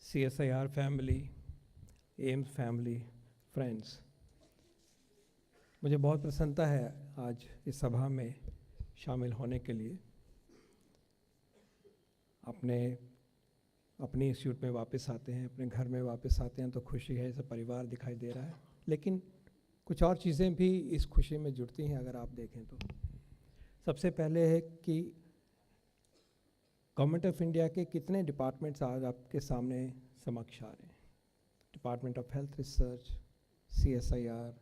CSIR family, AIIMS family, friends. मुझे बहुत प्रसन्नता है आज इस सभा में शामिल होने के लिए। अपने इंस्टीट्यूट में वापस आते हैं, अपने घर में वापस आते हैं तो खुशी है, सब परिवार दिखाई दे रहा है। लेकिन कुछ और चीज़ें भी इस खुशी में जुड़ती हैं अगर आप देखें तो। सबसे पहले है कि गवर्नमेंट ऑफ इंडिया के कितने डिपार्टमेंट्स आज आपके सामने समक्ष आ रहे हैं। Department of health research, CSIR,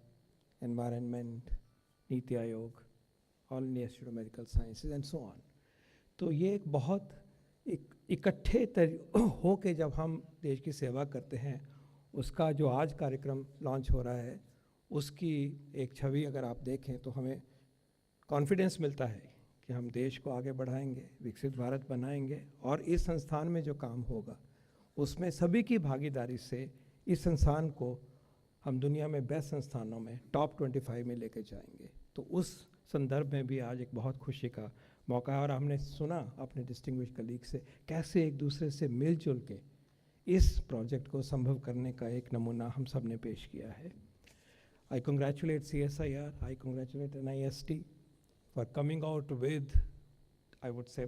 environment, NITI Aayog, all India institute of medical sciences and so on. तो ये एक बहुत इकट्ठे हो के जब हम देश की सेवा करते हैं, उसका जो आज कार्यक्रम लॉन्च हो रहा है उसकी एक छवि अगर आप देखें तो हमें कॉन्फिडेंस मिलता है कि हम देश को आगे बढ़ाएंगे, विकसित भारत बनाएंगे, और इस संस्थान में जो काम होगा उसमें सभी की भागीदारी से इस संस्थान को हम दुनिया में बेस्ट संस्थानों में टॉप 25 में लेके जाएंगे। तो उस संदर्भ में भी आज एक बहुत खुशी का मौका है। और हमने सुना अपने डिस्टिंग्विश कलीग से कैसे एक दूसरे से मिलजुल के इस प्रोजेक्ट को संभव करने का एक नमूना हम सब ने पेश किया है। आई congratulate CSIR, I congratulate NIST for coming out with I would say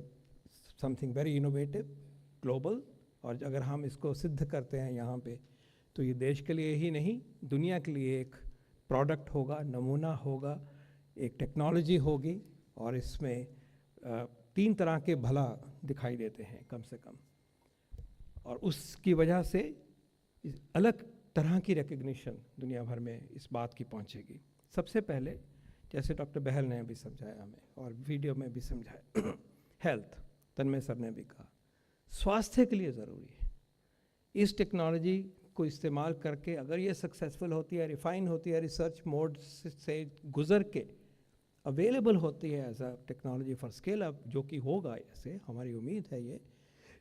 something very innovative, global. और अगर हम इसको सिद्ध करते हैं यहाँ पे तो ये देश के लिए ही नहीं दुनिया के लिए एक प्रोडक्ट होगा, नमूना होगा, एक टेक्नोलॉजी होगी। और इसमें 3 तरह के भला दिखाई देते हैं कम से कम, और उसकी वजह से अलग तरह की रिकग्निशन दुनिया भर में इस बात की पहुंचेगी। सबसे पहले जैसे डॉक्टर बहल ने भी समझाया हमें और वीडियो में भी समझाया, हेल्थ, तन्मय सर ने भी कहा, स्वास्थ्य के लिए ज़रूरी है। इस टेक्नोलॉजी को इस्तेमाल करके अगर ये सक्सेसफुल होती है, रिफाइन होती है, रिसर्च मोड से गुजर के अवेलेबल होती है as a technology for scale up, जो कि होगा, ऐसे हमारी उम्मीद है ये,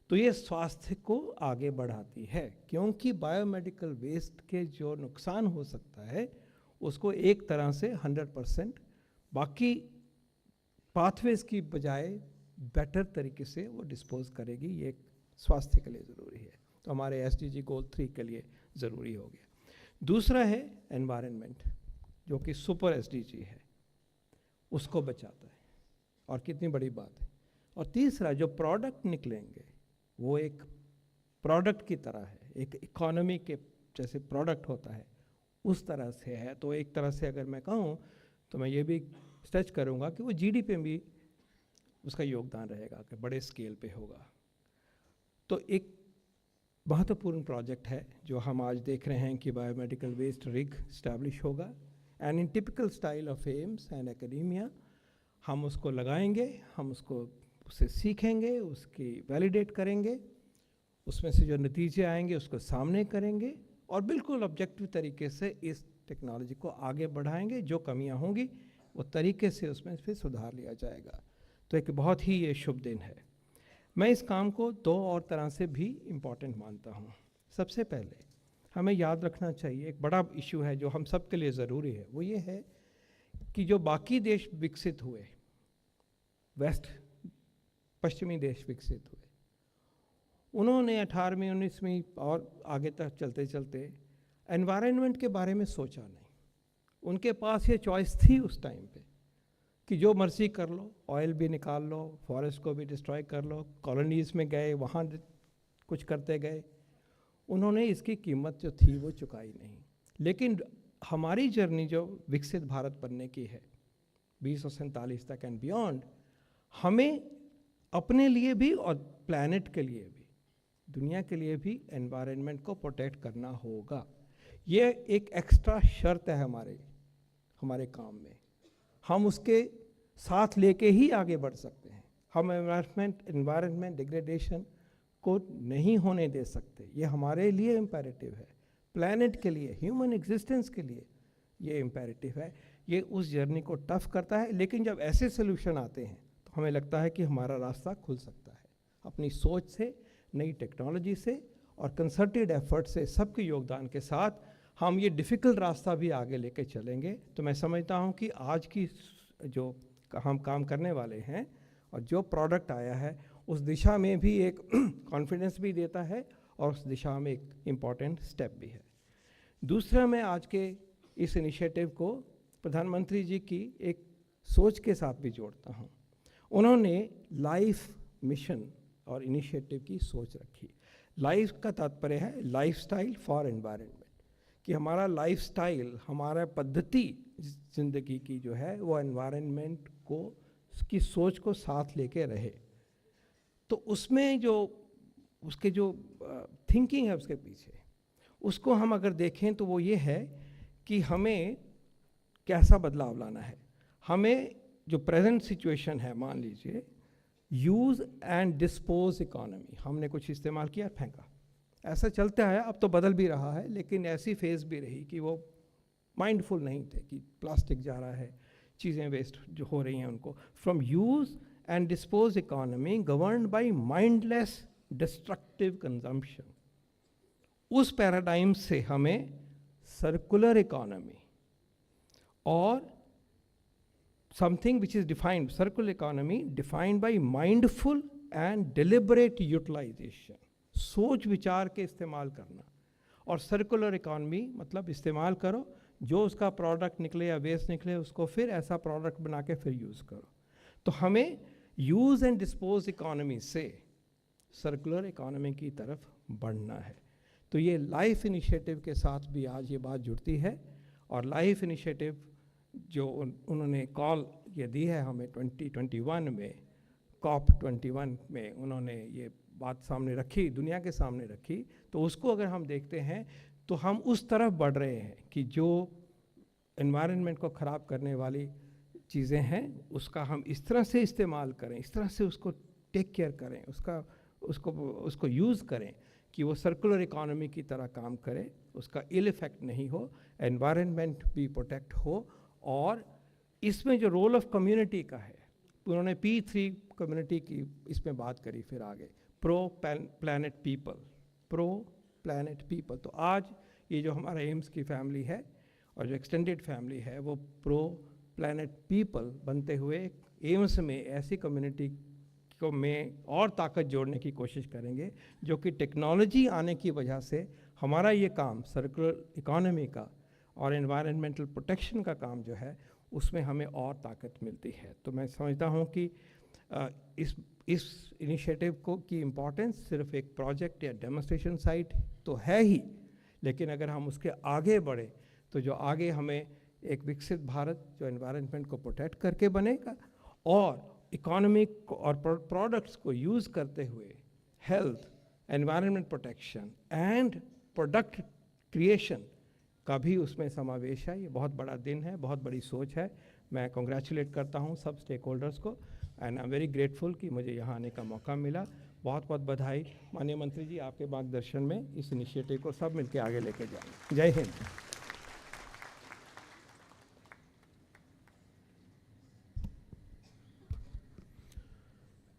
तो ये स्वास्थ्य को आगे बढ़ाती है। क्योंकि बायोमेडिकल वेस्ट के जो नुकसान हो सकता है उसको एक तरह से 100% बाकी पाथवेज की बजाय बेटर तरीके से वो डिस्पोज करेगी। ये स्वास्थ्य के लिए ज़रूरी है, तो हमारे SDG गोल 3 के लिए ज़रूरी हो गया। दूसरा है एनवायरनमेंट, जो कि सुपर SDG है, उसको बचाता है, और कितनी बड़ी बात है। और तीसरा जो प्रोडक्ट निकलेंगे वो एक प्रोडक्ट की तरह है, एक इकोनॉमी के जैसे प्रोडक्ट होता है उस तरह से है। तो एक तरह से अगर मैं कहूँ तो मैं ये भी स्ट्रेच करूँगा कि वो GDP में भी उसका योगदान रहेगा कि बड़े स्केल पे होगा। तो एक महत्वपूर्ण प्रोजेक्ट है जो हम आज देख रहे हैं कि बायोमेडिकल वेस्ट रिग स्टैब्लिश होगा, and in typical style of AIIMS and academia हम उसको लगाएंगे, हम उससे सीखेंगे, उसकी वैलिडेट करेंगे, उसमें से जो नतीजे आएंगे उसको सामने करेंगे और बिल्कुल ऑब्जेक्टिव तरीके से इस टेक्नोलॉजी को आगे बढ़ाएंगे। जो कमियां होंगी वो तरीके से उसमें फिर सुधार लिया जाएगा। तो एक बहुत ही ये शुभ दिन है। मैं इस काम को दो और तरह से भी इम्पॉर्टेंट मानता हूँ। सबसे पहले हमें याद रखना चाहिए, एक बड़ा इशू है जो हम सब के लिए ज़रूरी है, वो ये है कि जो बाकी देश विकसित हुए, वेस्ट पश्चिमी देश विकसित हुए, उन्होंने 18वीं 19वीं और आगे तक चलते चलते एनवायरनमेंट के बारे में सोचा नहीं। उनके पास ये चॉइस थी उस टाइम पे कि जो मर्जी कर लो, ऑयल भी निकाल लो, फॉरेस्ट को भी डिस्ट्रॉय कर लो, कॉलोनीज़ में गए, वहाँ कुछ करते गए, उन्होंने इसकी कीमत जो थी वो चुकाई नहीं। लेकिन हमारी जर्नी जो विकसित भारत बनने की है 2047 तक एंड बियॉन्ड, हमें अपने लिए भी और प्लैनेट के लिए भी, दुनिया के लिए भी एनवायरनमेंट को प्रोटेक्ट करना होगा। ये एक एक्स्ट्रा शर्त है हमारे काम में। हम उसके साथ लेके ही आगे बढ़ सकते हैं। हम एनवायरनमेंट डिग्रेडेशन को नहीं होने दे सकते। ये हमारे लिए इम्पेरेटिव है, प्लैनेट के लिए, ह्यूमन एग्जिस्टेंस के लिए ये इम्पेरेटिव है। ये उस जर्नी को टफ करता है, लेकिन जब ऐसे सोल्यूशन आते हैं तो हमें लगता है कि हमारा रास्ता खुल सकता है। अपनी सोच से, नई टेक्नोलॉजी से और कंसर्टेड एफर्ट से, सबके योगदान के साथ हम ये डिफ़िकल्ट रास्ता भी आगे लेके चलेंगे। तो मैं समझता हूँ कि आज की जो हम काम करने वाले हैं और जो प्रोडक्ट आया है उस दिशा में भी एक कॉन्फिडेंस भी देता है और उस दिशा में एक इम्पॉर्टेंट स्टेप भी है। दूसरा, मैं आज के इस इनिशिएटिव को प्रधानमंत्री जी की एक सोच के साथ भी जोड़ता हूँ। उन्होंने लाइफ मिशन और इनिशिएटिव की सोच रखी। लाइफ का तात्पर्य है लाइफस्टाइल फॉर एनवायरनमेंट, कि हमारा लाइफस्टाइल, हमारा पद्धति ज़िंदगी की जो है वो एनवायरनमेंट को की सोच को साथ लेके रहे। तो उसमें जो उसके जो थिंकिंग है उसके पीछे, उसको हम अगर देखें तो वो ये है कि हमें कैसा बदलाव लाना है। हमें जो प्रेजेंट सिचुएशन है, मान लीजिए यूज़ एंड डिस्पोज इकोनॉमी, हमने कुछ इस्तेमाल किया, फेंका, ऐसा चलता है। अब तो बदल भी रहा है, लेकिन ऐसी फेज़ भी रही कि वो माइंडफुल नहीं थे कि प्लास्टिक जा रहा है, चीज़ें वेस्ट जो हो रही हैं उनको। From use and dispose economy governed bye mindless destructive consumption, उस पैराडाइम से हमें सर्कुलर इकोनॉमी और something which is defined, circular economy defined by mindful and deliberate utilization, सोच विचार के इस्तेमाल करना। और सर्कुलर इकोनॉमी मतलब इस्तेमाल करो, जो उसका प्रोडक्ट निकले या वेस्ट निकले उसको फिर ऐसा प्रोडक्ट बना के फिर यूज़ करो। तो हमें यूज़ एंड डिस्पोज इकोनॉमी से सर्कुलर इकोनॉमी की तरफ बढ़ना है। तो ये लाइफ इनिशिएटिव के साथ भी आज ये बात जुड़ती है। और लाइफ इनिशिएटिव जो उन्होंने कॉल ये दी है हमें 2021 में, COP21 में उन्होंने ये बात सामने रखी, दुनिया के सामने रखी, तो उसको अगर हम देखते हैं तो हम उस तरफ बढ़ रहे हैं कि जो एनवायरनमेंट को ख़राब करने वाली चीज़ें हैं उसका हम इस तरह से इस्तेमाल करें, इस तरह से उसको टेक केयर करें, उसको यूज़ करें कि वो सर्कुलर इकोनॉमी की तरह काम करे, उसका इल इफ़ेक्ट नहीं हो, एनवायरनमेंट भी प्रोटेक्ट हो। और इसमें जो रोल ऑफ कम्युनिटी का है, उन्होंने P3 कम्युनिटी की इसमें बात करी। फिर आगे प्रो प्लैनेट पीपल। तो आज ये जो हमारा एम्स की फैमिली है और जो एक्सटेंडेड फैमिली है वो प्रो प्लैनेट पीपल बनते हुए एम्स में ऐसी कम्युनिटी को में और ताकत जोड़ने की कोशिश करेंगे, जो कि टेक्नोलॉजी आने की वजह से हमारा ये काम सर्कुलर इकोनॉमी का और एनवायरनमेंटल प्रोटेक्शन का काम जो है उसमें हमें और ताकत मिलती है। तो मैं समझता हूँ कि इस इनिशिएटिव को की इम्पोर्टेंस सिर्फ एक प्रोजेक्ट या डेमोन्स्ट्रेशन साइट तो है ही, लेकिन अगर हम उसके आगे बढ़े तो जो आगे हमें एक विकसित भारत जो एनवायरनमेंट को प्रोटेक्ट करके बनेगा और इकोनॉमिक और प्रोडक्ट्स को यूज़ करते हुए health, environment protection and product creation का भी उसमें समावेश है। ये बहुत बड़ा दिन है, बहुत बड़ी सोच है। मैं कॉन्ग्रेचुलेट करता हूँ सब स्टेक होल्डर्स को and I am very grateful कि मुझे यहाँ आने का मौका मिला। बहुत बहुत बधाई माननीय मंत्री जी, आपके मार्गदर्शन में इस इनिशिएटिव को सब मिलकर आगे लेके जाएंगे। जय Hind.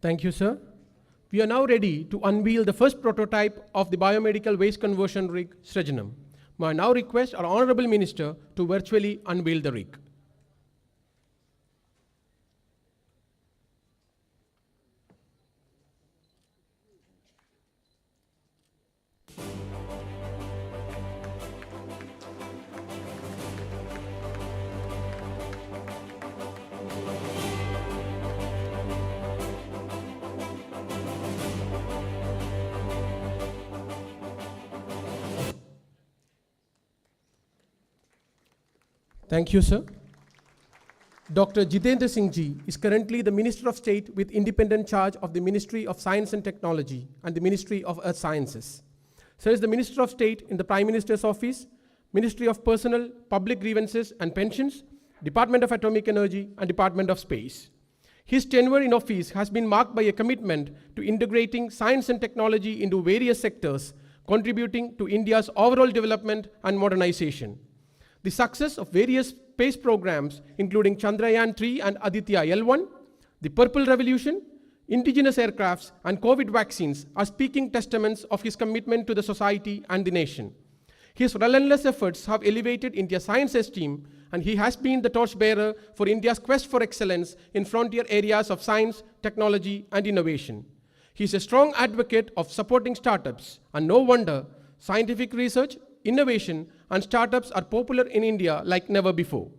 Thank you, sir. We are now ready to unveil the first prototype of the biomedical waste conversion rig, Srajanam. May I now request our Honorable Minister to virtually unveil the rig. Thank you, sir. Dr. Jitendra Singh ji is currently the Minister of State with independent charge of the Ministry of Science and Technology and the Ministry of Earth Sciences. Sir is the Minister of State in the Prime Minister's Office, Ministry of Personnel, Public Grievances and Pensions, Department of Atomic Energy, and Department of Space. His tenure in office has been marked by a commitment to integrating science and technology into various sectors, contributing to India's overall development and modernization. The success of various space programs, including Chandrayaan-3 and Aditya L1, the Purple Revolution, indigenous aircrafts, and COVID vaccines are speaking testaments of his commitment to the society and the nation. His relentless efforts have elevated India's science esteem, and he has been the torchbearer for India's quest for excellence in frontier areas of science, technology, and innovation. He is a strong advocate of supporting startups, and no wonder scientific research, innovation, and startups are popular in India like never before.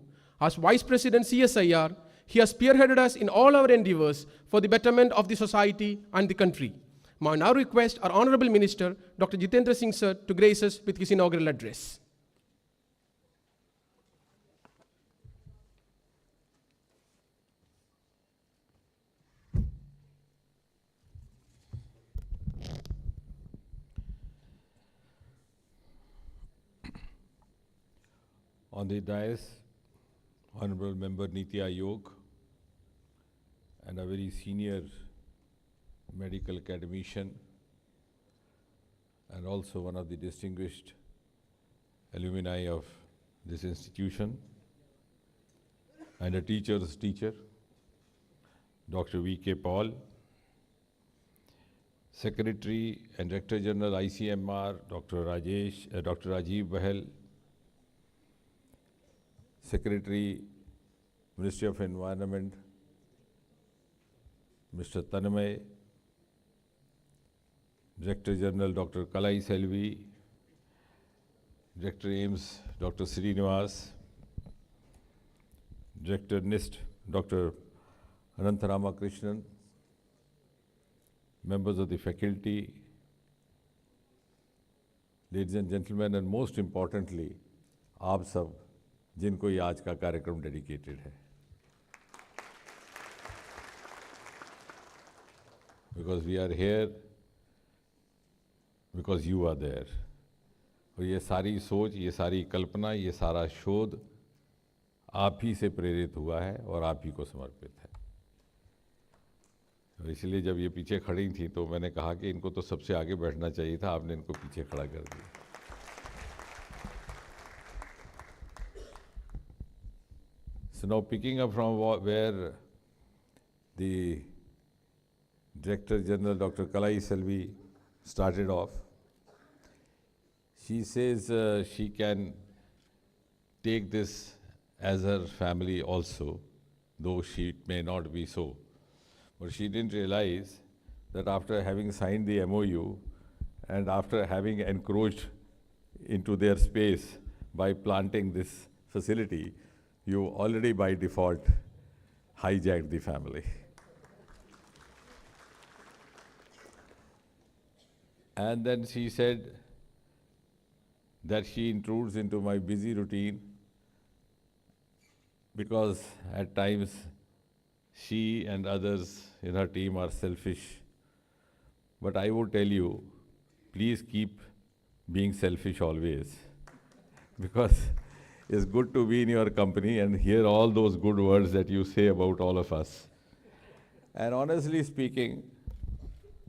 As Vice President CSIR, he has spearheaded us in all our endeavors for the betterment of the society and the country. May I now request our Honorable Minister, Dr. Jitendra Singh sir, to grace us with his inaugural address. On the dais, Honorable Member NITI Aayog and a very senior medical academician and also one of the distinguished alumni of this institution and a teacher's teacher, Dr. V.K. Paul, Secretary and Director General ICMR, Dr. Rajiv Bahal, Secretary, Ministry of Environment, Mr. Tanmay, Director General Dr. Kalaiselvi, Director AIIMS Dr. Srinivas, Director NIST Dr. Anantharama Krishnan, members of the faculty, ladies and gentlemen, and most importantly, आप सब जिनको ये आज का कार्यक्रम dedicated है, because we are here because you are there. और ये सारी सोच, ये सारी कल्पना, ये सारा शोध आप ही से प्रेरित हुआ है और आप ही को समर्पित है। और इसलिए जब ये पीछे खड़ी थी तो मैंने कहा कि इनको तो सबसे आगे बैठना चाहिए था, आपने इनको पीछे खड़ा कर दिया। So now picking up from where the Director General Dr. Kalaiselvi started off, she says she can take this as her family also, though she may not be so. But she didn't realize that after having signed the MOU and after having encroached into their space by planting this facility, you already by default hijacked the family. And then she said that she intrudes into my busy routine because at times she and others in her team are selfish. But I would tell you please keep being selfish always, because it's good to be in your company and hear all those good words that you say about all of us. And honestly speaking,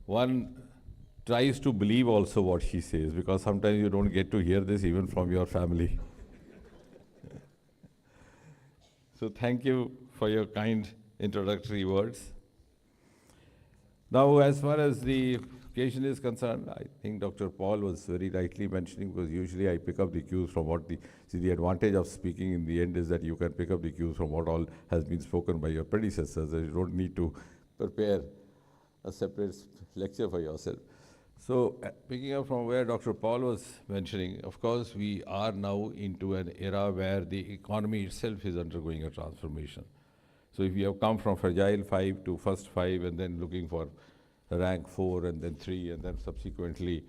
one tries to believe also what she says, because sometimes you don't get to hear this even from your family. So thank you for your kind introductory words. Now, as far as the occasion is concerned, I think Dr. Paul was very rightly mentioning, because usually I pick up the cues from what the advantage of speaking in the end is that you can pick up the cues from what all has been spoken by your predecessors, and you don't need to prepare a separate lecture for yourself. So picking up from where Dr. Paul was mentioning, of course, we are now into an era where the economy itself is undergoing a transformation. So if you have come from fragile 5 to first 5 and then looking for rank 4 and then 3 and then subsequently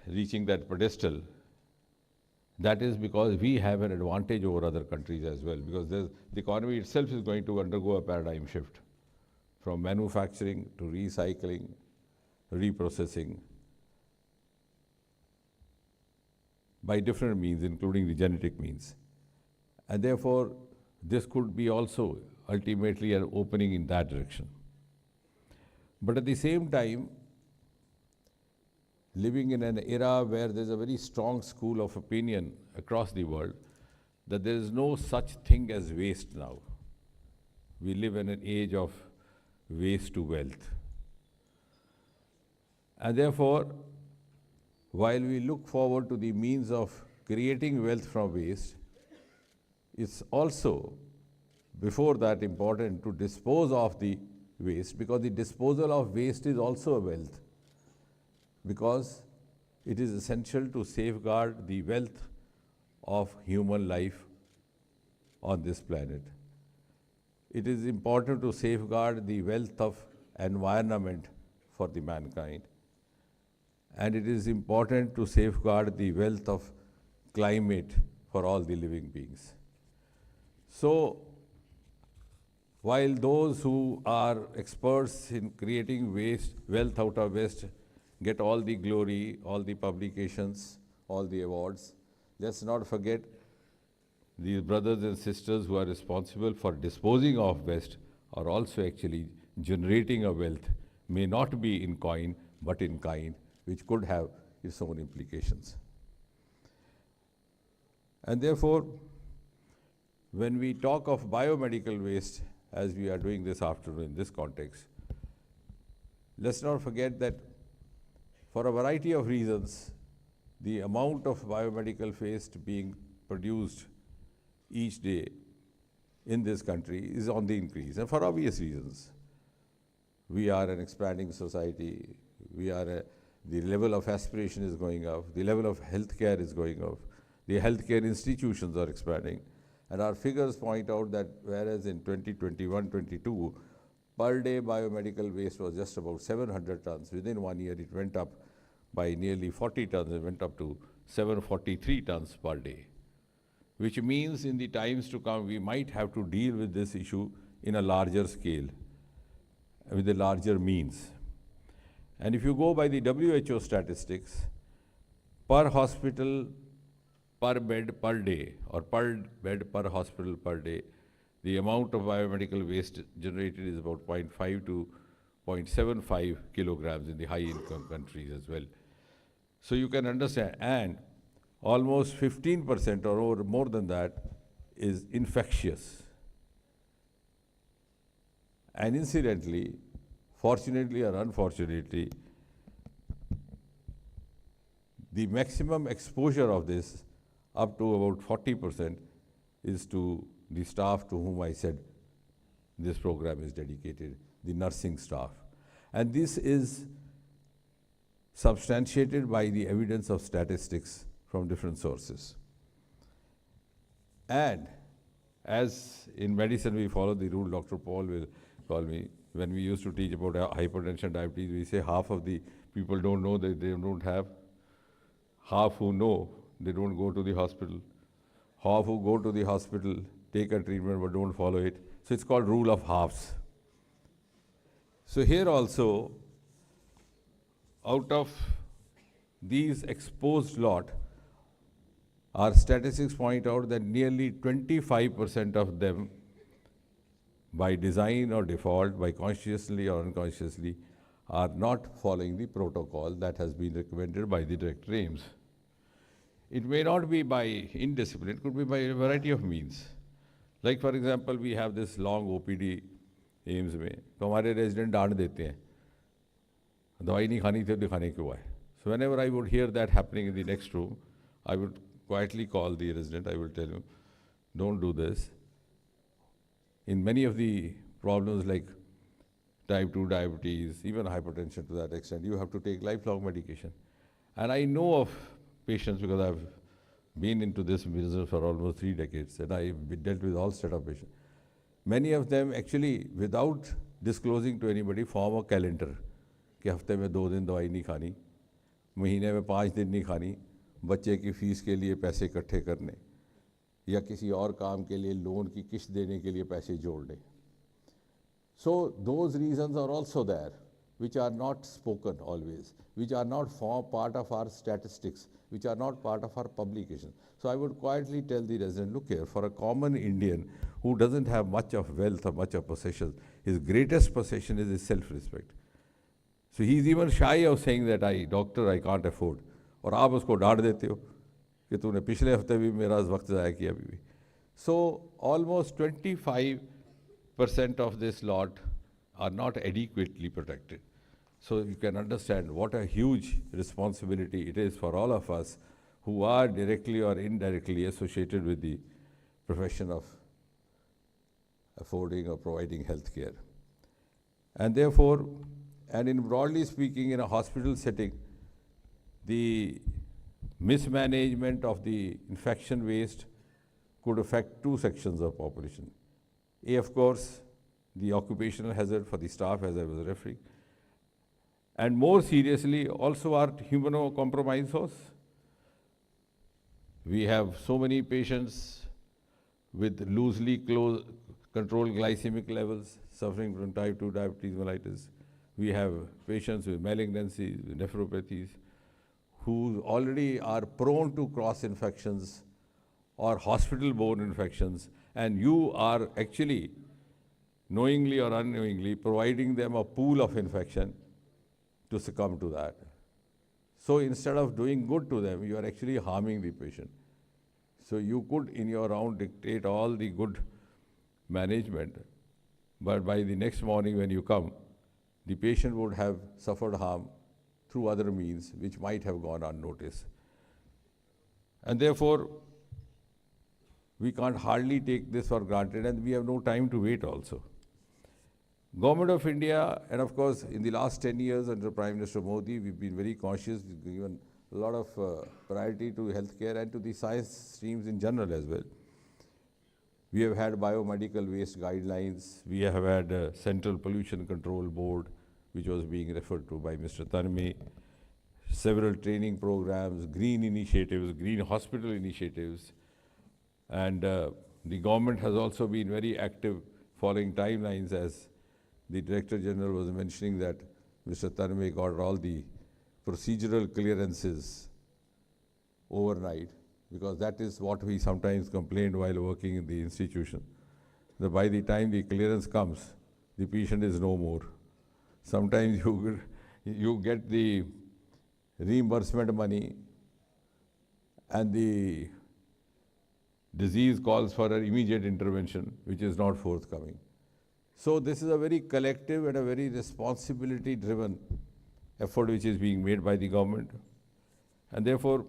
reaching that pedestal, that is because we have an advantage over other countries as well, because the economy itself is going to undergo a paradigm shift from manufacturing to recycling, reprocessing by different means, including the genetic means. And therefore, this could be also ultimately an opening in that direction. But at the same time, living in an era where there's a very strong school of opinion across the world that there is no such thing as waste now. We live in an age of waste to wealth. And therefore, while we look forward to the means of creating wealth from waste, it's also, before that, important to dispose of the waste, because the disposal of waste is also a wealth, because it is essential to safeguard the wealth of human life on this planet. It is important to safeguard the wealth of environment for the mankind. And it is important to safeguard the wealth of climate for all the living beings. So, while those who are experts in creating wealth out of waste get all the glory, all the publications, all the awards, let's not forget these brothers and sisters who are responsible for disposing of waste are also actually generating a wealth, may not be in coin, but in kind, which could have its own implications. And therefore, when we talk of biomedical waste, as we are doing this afternoon in this context, let's not forget that for a variety of reasons, the amount of biomedical waste being produced each day in this country is on the increase, and for obvious reasons. We are an expanding society, the level of aspiration is going up, the level of healthcare is going up, the healthcare institutions are expanding, and our figures point out that whereas in 2021-22, per day biomedical waste was just about 700 tons, within 1 year it went up by nearly 40 tons, it went up to 743 tons per day, which means in the times to come we might have to deal with this issue in a larger scale, with a larger means. And if you go by the WHO statistics, per hospital, per bed per day, or per bed per hospital per day, the amount of biomedical waste generated is about 0.5 to 0.75 kilograms in the high-income countries as well. So you can understand, and almost 15% or more than that is infectious. And incidentally, fortunately or unfortunately, the maximum exposure of this, up to about 40%, is to the staff to whom I said this program is dedicated, the nursing staff. And this is substantiated by the evidence of statistics from different sources. And as in medicine we follow the rule, Dr. Paul will call me, when we used to teach about hypertension, diabetes, we say half of the people don't know that they don't have, half who know, they don't go to the hospital, half who go to the hospital, take a treatment but don't follow it. So it's called rule of halves. So here also, out of these exposed lot, our statistics point out that nearly 25% of them, by design or default, by consciously or unconsciously, are not following the protocol that has been recommended by the Director AIIMS. It may not be by indiscipline, it could be by a variety of means. Like for example, we have this long OPD AIIMS में, तो हमारे resident डांट देते हैं, दवाई नहीं खानी थी दिखाने क्यों आए? So whenever I would hear that happening in the next room, I would quietly call the resident, I will tell him, don't do this. In many of the problems like type 2 diabetes, even hypertension to that extent, you have to take lifelong medication. And I know of patients because I've been into this business for almost 3 decades and I've dealt with all set of patients. Many of them actually, without disclosing to anybody, form a calendar. कि हफ्ते में 2 दिन दवाई नहीं खानी, महीने में 5 दिन नहीं खानी, बच्चे की फीस के लिए पैसे इकट्ठे करने या किसी और काम के लिए लोन की किस्त देने के लिए पैसे जोड़ने. So those reasons are also there, which are not spoken always, which are not part of our statistics, which are not part of our publication. So I would quietly tell the resident, look here, for a common Indian who doesn't have much of wealth or much of possessions, his greatest possession is his self-respect. So he's even shy of saying that doctor, I can't afford. और आप उसको डांट देते हो कि तूने पिछले हफ्ते भी मेरा वक्त ज़ाया किया अभी भी. So almost 25% of this lot are not adequately protected. So you can understand what a huge responsibility it is for all of us who are directly or indirectly associated with the profession of affording or providing health care. And therefore, and in broadly speaking, in a hospital setting, the mismanagement of the infection waste could affect 2 sections of population. A, of course, the occupational hazard for the staff, as I was referring, and more seriously, also our immunocompromised hosts. We have so many patients with loosely controlled glycemic levels suffering from type 2 diabetes mellitus. We have patients with malignancies, with nephropathies, who already are prone to cross-infections or hospital-borne infections, and you are actually, knowingly or unknowingly, providing them a pool of infection to succumb to that. So instead of doing good to them, you are actually harming the patient. So you could, in your round, dictate all the good management, but by the next morning when you come, the patient would have suffered harm through other means which might have gone unnoticed. And therefore, we can't hardly take this for granted, and we have no time to wait also. Government of India, and of course, in the last 10 years under Prime Minister Modi, we've been very conscious, we've given a lot of priority to healthcare and to the science streams in general as well. We have had biomedical waste guidelines. We have had a Central Pollution Control Board, which was being referred to by Mr. Tanmay, several training programs, green initiatives, green hospital initiatives. And the government has also been very active following timelines, as the Director General was mentioning that Mr. Tanmay got all the procedural clearances overnight, because that is what we sometimes complained while working in the institution, that by the time the clearance comes, the patient is no more. Sometimes you get the reimbursement money and the disease calls for an immediate intervention, which is not forthcoming. So this is a very collective and a very responsibility-driven effort which is being made by the government. And therefore,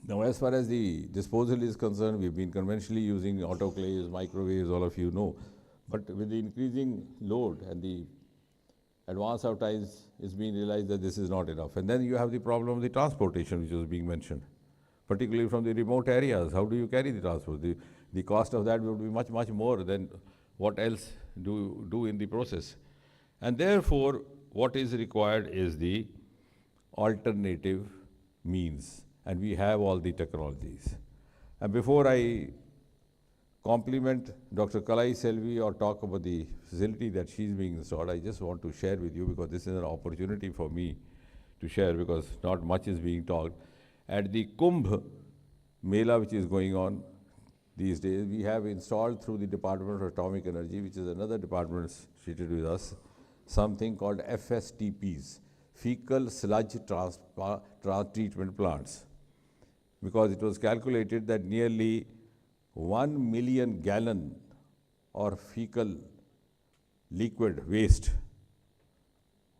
now as far as the disposal is concerned, we've been conventionally using autoclaves, microwaves, all of you know. But with the increasing load and the advance of times, it's been realized that this is not enough. And then you have the problem of the transportation, which was being mentioned, particularly from the remote areas. How do you carry the transport? The cost of that would be much, much more than what else do in the process. And therefore, what is required is the alternative means. And we have all the technologies. And before I compliment Dr. Kalaiselvi or talk about the facility that she's being installed, I just want to share with you, because this is an opportunity for me to share because not much is being talked. At the Kumbh Mela, which is going on these days, we have installed through the Department of Atomic Energy, which is another department associated with us, something called FSTPs, fecal sludge treatment plants. Because it was calculated that nearly 1 million gallon or fecal liquid waste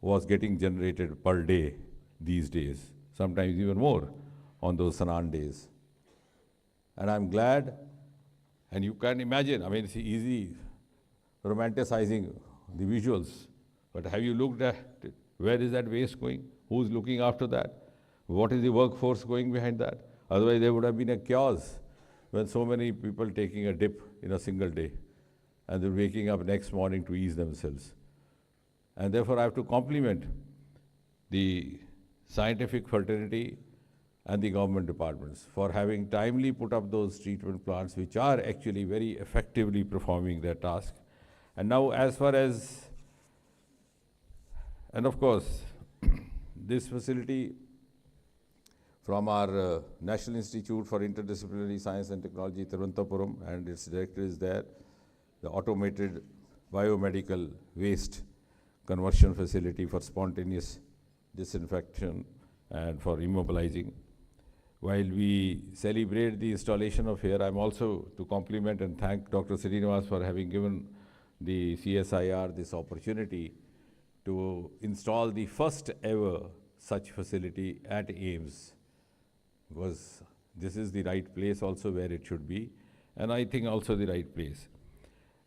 was getting generated per day these days, sometimes even more on those Sanan days. And I'm glad, and you can imagine, I mean, it's easy romanticizing the visuals, but have you looked at it? Where is that waste going? Who's looking after that? What is the workforce going behind that? Otherwise, there would have been a chaos when so many people taking a dip in a single day and then waking up next morning to ease themselves. And therefore, I have to compliment the scientific fraternity and the government departments for having timely put up those treatment plants, which are actually very effectively performing their task. And now, as far as, and of course, this facility from our National Institute for Interdisciplinary Science and Technology, Thiruvananthapuram, and its director is there, the automated biomedical waste conversion facility for spontaneous disinfection and for immobilizing. While we celebrate the installation of here, I'm also to compliment and thank Dr. Srinivas for having given the CSIR this opportunity to install the first ever such facility at AIIMS. Because this is the right place also where it should be, and I think also the right place.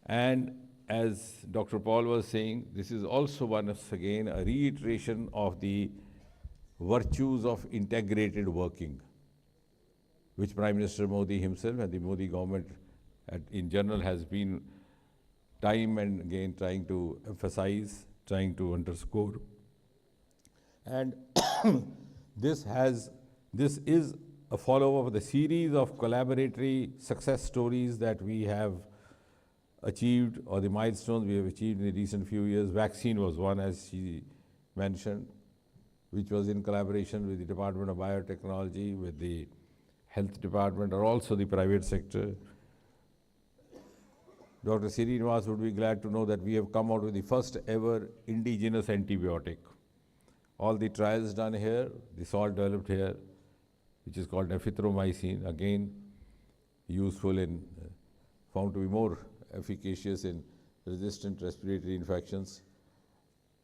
And as Dr. Paul was saying, this is also once again a reiteration of the virtues of integrated working, which Prime Minister Modi himself and the Modi government in general has been time and again trying to emphasize, trying to underscore. And this is a follow-up of the series of collaboratory success stories that we have achieved, or the milestones we have achieved in the recent few years. Vaccine was one, as she mentioned, which was in collaboration with the Department of Biotechnology, with the Health Department, or also the private sector. Dr. Srinivas would be glad to know that we have come out with the first ever indigenous antibiotic. All the trials done here, the salt developed here, which is called erythromycin, again useful in, found to be more efficacious in resistant respiratory infections.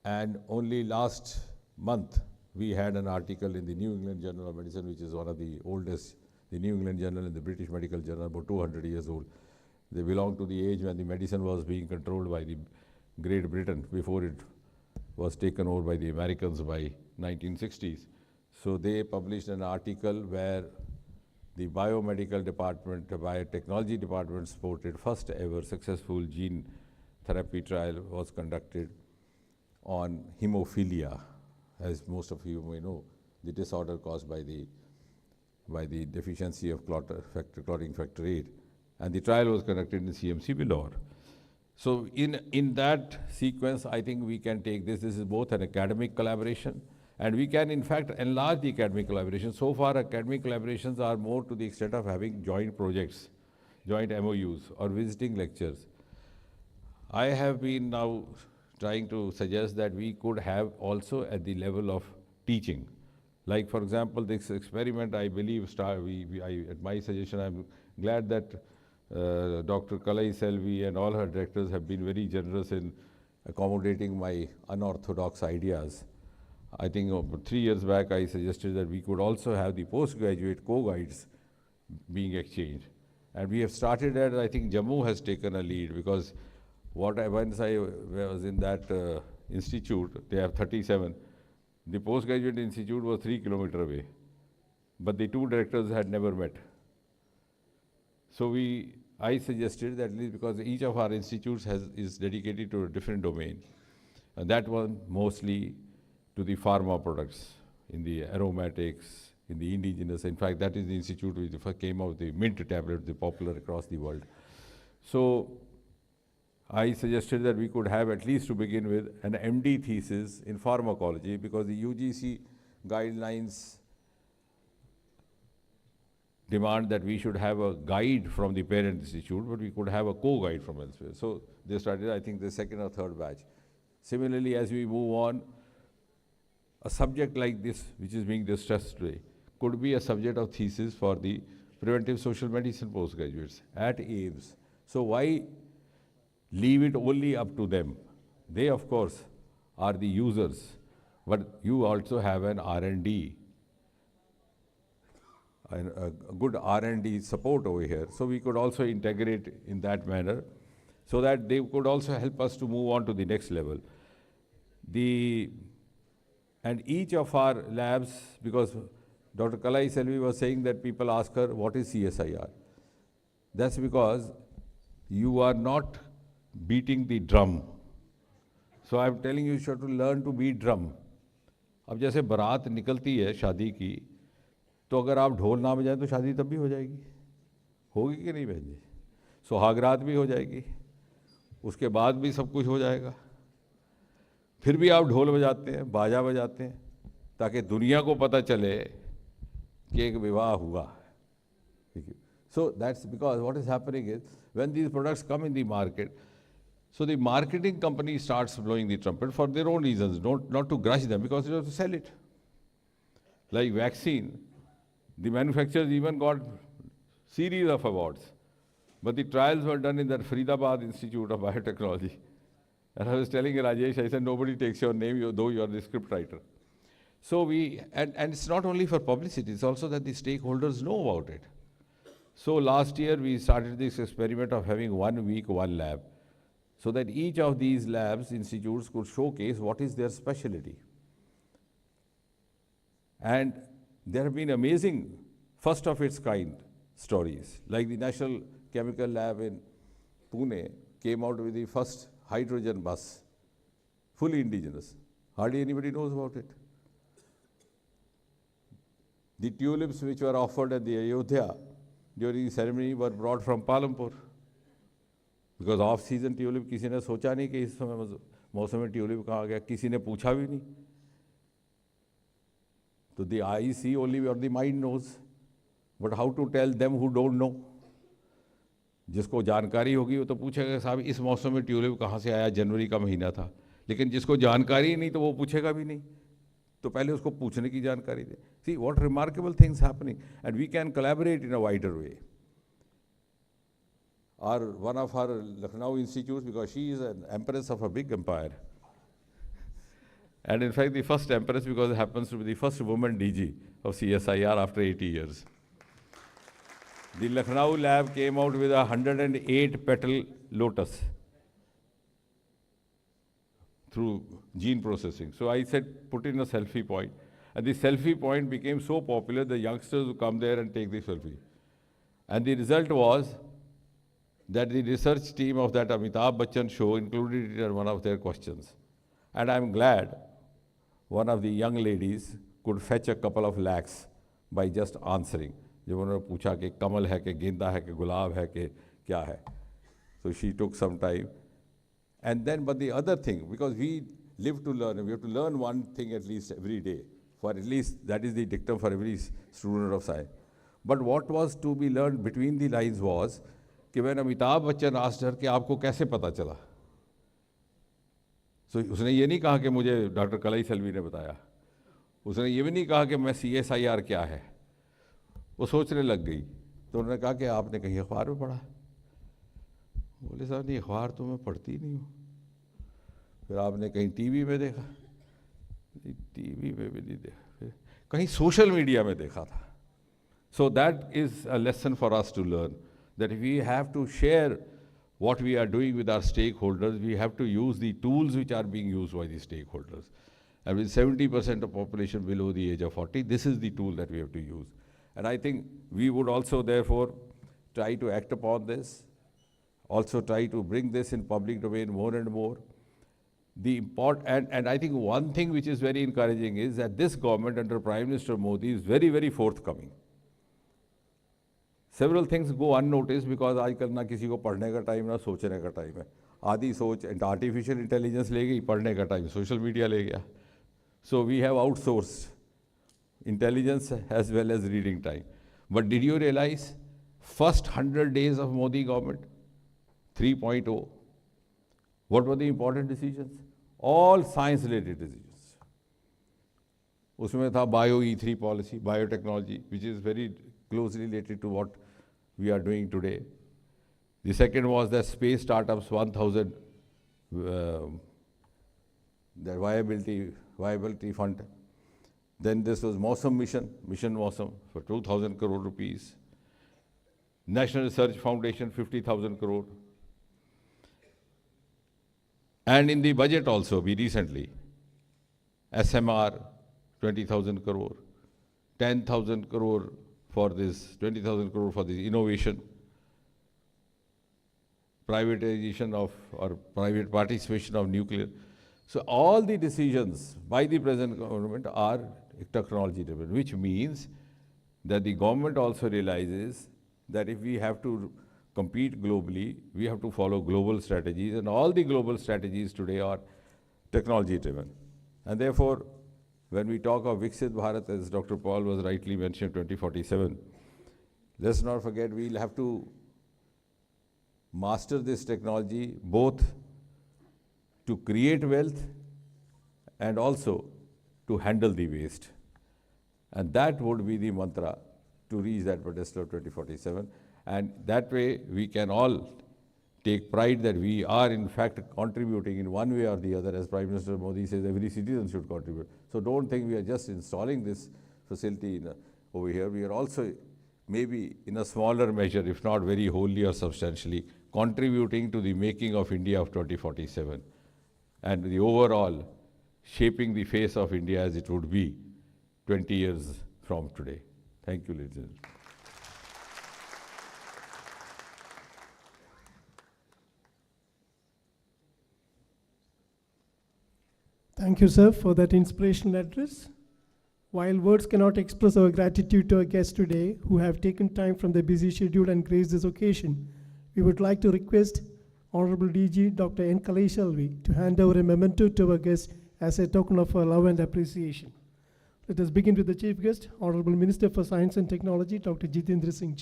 And only last month, we had an article in the New England Journal of Medicine, which is one of the oldest, the New England Journal and the British Medical Journal, about 200 years old. They belong to the age when the medicine was being controlled by the Great Britain before it was taken over by the Americans by 1960s. So they published an article where the biomedical department, the biotechnology department supported first ever successful gene therapy trial was conducted on hemophilia, as most of you may know, the disorder caused by the deficiency of clotting factor 8. And the trial was conducted in CMC Bilor. So in that sequence, I think we can take this. This is both an academic collaboration, and we can in fact enlarge the academic collaboration. So far, academic collaborations are more to the extent of having joint projects, joint MOUs, or visiting lectures. I have been now trying to suggest that we could have also at the level of teaching. Like, for example, this experiment, I believe, at my suggestion, I'm glad that Dr. Kalaiselvi and all her directors have been very generous in accommodating my unorthodox ideas. I think 3 years back, I suggested that we could also have the postgraduate co-guides being exchanged. And we have started that. I think Jammu has taken a lead, because once I was in that institute, they have 37. The postgraduate institute was 3 kilometers away, but the two directors had never met. So I suggested that, at least because each of our institutes is dedicated to a different domain, and that one mostly to the pharma products, in the aromatics, in the indigenous. In fact, that is the institute which first came out with the mint tablet, the popular across the world. So I suggested that we could have, at least to begin with, an MD thesis in pharmacology, because the UGC guidelines demand that we should have a guide from the parent institute, but we could have a co-guide from elsewhere. So they started, I think, the second or third batch. Similarly, as we move on, a subject like this, which is being discussed today, could be a subject of thesis for the preventive social medicine postgraduates at AIIMS. So why leave it only up to them? They, of course, are the users, but you also have an R&D, a good R&D support over here. So we could also integrate in that manner so that they could also help us to move on to the next level. And each of our labs, because Dr. Kalaiselvi was saying that people ask her, what is CSIR? That's because you are not beating the drum. So I'm telling you should to learn to beat drum. अब जैसे बारात निकलती है शादी की, तो अगर आप ढोल ना बजाएं तो शादी तब भी हो जाएगी, होगी कि नहीं बहन जी? सुहागरात भी हो जाएगी, उसके बाद भी सब कुछ हो जाएगा। फिर भी आप ढोल बजाते हैं, बाजा बजाते हैं, ताकि दुनिया को पता चले कि एक विवाह हुआ। So that's because what is happening is when these products come in the market, so the marketing company starts blowing the trumpet for their own reasons, not to grudge them, because you have to sell it. Like vaccine, the manufacturers even got series of awards, but the trials were done in that Faridabad Institute of Biotechnology. And I was telling Rajesh, I said, nobody takes your name, though you are the script writer. So and it's not only for publicity, it's also that the stakeholders know about it. So last year we started this experiment of having 1 week, 1 lab, so that each of these labs, institutes could showcase what is their specialty. And there have been amazing, first of its kind stories, like the National Chemical Lab in Pune came out with the first hydrogen bus, fully indigenous. Hardly anybody knows about it. The tulips which were offered at the Ayodhya during the ceremony were brought from Palampur. Because off-season tulip, किसी ने सोचा नहीं कि इस समय मौसम में tulip कहाँ आ गया, किसी ने पूछा भी नहीं. So the eye see only what the mind knows, but how to tell them who don't know? जिसको जानकारी होगी वो तो पूछेगा साहब इस मौसम में ट्यूलिप कहाँ से आया, जनवरी का महीना था. लेकिन जिसको जानकारी ही नहीं तो वो पूछेगा भी नहीं, तो पहले उसको पूछने की जानकारी दे. See what remarkable things happening, and we can collaborate in a wider way. One of our Lucknow institutes, because she is an empress of a big empire, and in fact the first empress because it happens to be the first woman DG of CSIR after 80 years. The Lucknow lab came out with a 108-petal lotus through gene processing. So I said, put in a selfie point. And the selfie point became so popular, the youngsters would come there and take the selfie. And the result was that the research team of that Amitabh Bachchan show included it in one of their questions. And I'm glad one of the young ladies could fetch a couple of lakhs by just answering. जब उन्होंने पूछा कि कमल है कि गेंदा है कि गुलाब है कि क्या है. So she took some time. And then, but the other thing, because we live to learn, we have to learn one thing at least every day. For at least, that is the dictum for every student of science. But what was to be learned between the lines was, कि when Amitabh Bachchan asked her कि आपको कैसे पता चला? So उसने ये नहीं कहा कि मुझे डॉक्टर कलाईसेल्वी ने बताया. उसने ये भी नहीं कहा कि मैं CSIR क्या है. वो सोचने लग गई. तो उन्होंने कहा कि आपने कहीं अखबार में पढ़ा? बोले साहब नहीं, अखबार तो मैं पढ़ती नहीं हूँ. फिर आपने कहीं टीवी में देखा? नहीं, टीवी में भी नहीं देखा. फिर कहीं सोशल मीडिया में देखा था. So that is a lesson for us to learn, that we have to share what we are doing with our stakeholders. We have to use the tools which are being used by the stakeholders. And with 70% of population below the age of 40, this is the tool that we have to use. And I think we would also therefore try to act upon this, also try to bring this in public domain more and more. And I think one thing which is very encouraging is that this government under Prime Minister Modi is very, very forthcoming. Several things go unnoticed because आजकल ना किसी को पढ़ने का time ना सोचने का time है. आधी सोच आर्टिफिशियल इंटेलिजेंस ले गई, पढ़ने का टाइम सोशल मीडिया ले गया. So we have outsourced intelligence as well as reading time. But did you realize, first 100 days of Modi government, 3.0, what were the important decisions? All science-related decisions. Usme tha Bio E3 policy, biotechnology, which is very closely related to what we are doing today. The second was the space startups, 1,000, the viability fund. Then this was Mausam Mission Mausam for 2,000 crore rupees. National Research Foundation, 50,000 crore. And in the budget also, we recently, SMR, 20,000 crore, 10,000 crore for this, 20,000 crore for the innovation, privatization of, or private participation of nuclear. So all the decisions by the present government are technology driven, which means that the government also realizes that if we have to compete globally, we have to follow global strategies, and all the global strategies today are technology driven. And therefore, when we talk of Viksit Bharat, as Dr. Paul was rightly mentioned, 2047, let's not forget we'll have to master this technology both to create wealth and also to handle the waste. And that would be the mantra to reach that pedestal of 2047. And that way we can all take pride that we are in fact contributing in one way or the other. As Prime Minister Modi says, every citizen should contribute. So don't think we are just installing this facility over here. We are also maybe in a smaller measure, if not very wholly or substantially, contributing to the making of India of 2047 and the overall shaping the face of India as it would be 20 years from today. Thank you, ladies and gentlemen. Thank you, sir, for that inspirational address. While words cannot express our gratitude to our guests today who have taken time from their busy schedule and graced this occasion, we would like to request Honorable DG Dr. N. Kalaiselvi to hand over a memento to our guests as a token of our love and appreciation. Let us begin with the Chief Guest, Honorable Minister for Science and Technology, Dr. Jitendra Singh.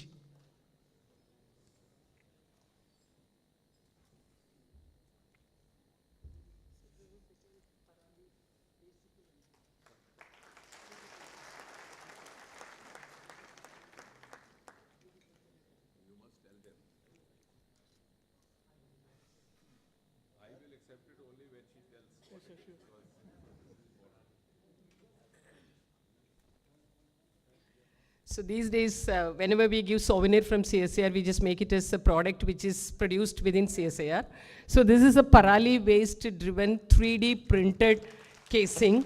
So these days, whenever we give souvenir from CSIR, we just make it as a product which is produced within CSIR. So this is a parali waste driven 3D printed casing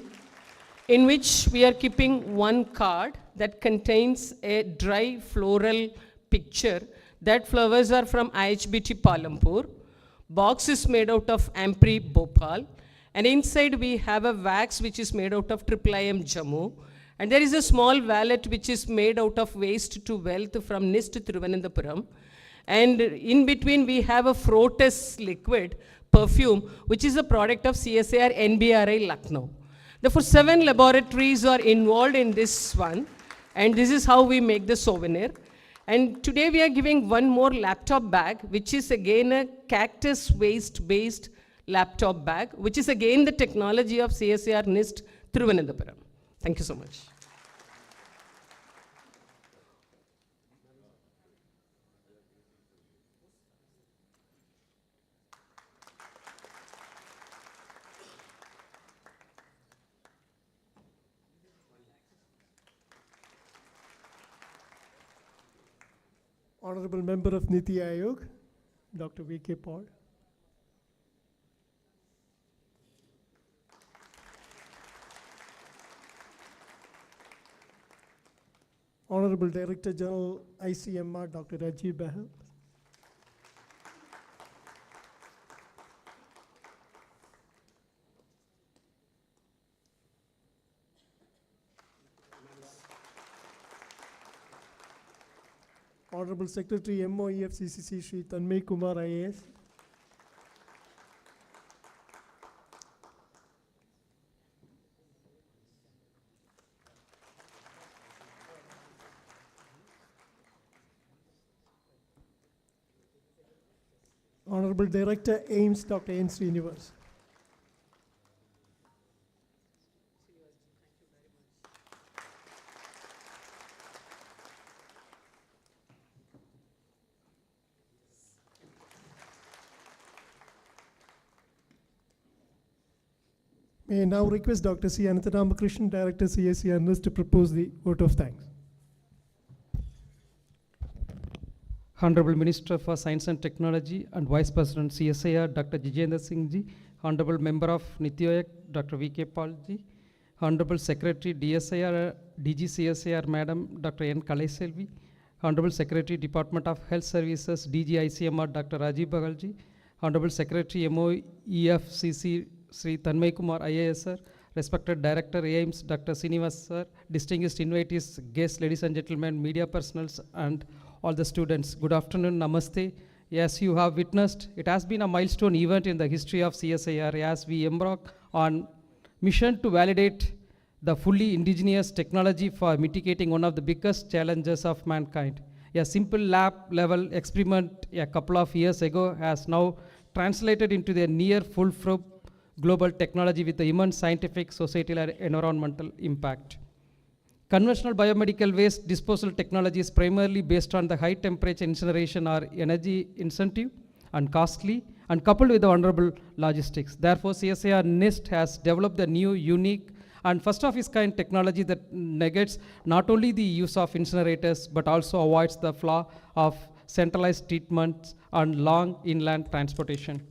in which we are keeping one card that contains a dry floral picture. That flowers are from IHBT Palampur. Box is made out of Ampri Bhopal. And inside we have a wax which is made out of IIIM Jammu. And there is a small wallet which is made out of waste to wealth from NIST Thiruvananthapuram. And in between we have a Frotus liquid perfume, which is a product of CSIR NBRI Lucknow. Therefore, 7 laboratories are involved in this one. And this is how we make the souvenir. And today we are giving one more laptop bag, which is again a cactus waste based laptop bag, which is again the technology of CSIR NIST Thiruvananthapuram. Thank you so much. Honorable Member of NITI Aayog, Dr. V.K. Paul. Honorable Director General ICMR, Dr. Rajiv Bahal. Honorable Secretary MOEFCCC, Shri Tanmay Kumar IAS. Honorable Director, AIIMS, Dr. N. Srinivas. May I now request Dr. C. Anantharamakrishnan, Director, CSIR, NIST, to propose the vote of thanks. Honorable Minister for Science and Technology and Vice President CSIR, Dr. Jitendra Singh ji, Honorable Member of NITI Aayog, Dr. V.K. Paul ji, Honorable Secretary DSIR, DG CSIR, Madam Dr. N. Kalaiselvi, Honorable Secretary Department of Health Services, DG ICMR, Dr. Rajiv Bagal ji, Honorable Secretary MOEFCC, Sri Tanmay Kumar IAS sir, respected Director AIIMS, Dr. Srinivas sir, distinguished invitees, guests, ladies and gentlemen, media personals, and all the students. Good afternoon, namaste. Yes, you have witnessed, it has been a milestone event in the history of CSIR as we embark on mission to validate the fully indigenous technology for mitigating one of the biggest challenges of mankind. A simple lab level experiment a couple of years ago has now translated into the near full-fledged global technology with the immense scientific, societal, and environmental impact. Conventional biomedical waste disposal technology is primarily based on the high temperature incineration or energy incentive and costly and coupled with the vulnerable logistics. Therefore, CSIR NIST has developed the new, unique, and first of its kind technology that negates not only the use of incinerators but also avoids the flaw of centralized treatments and long inland transportation.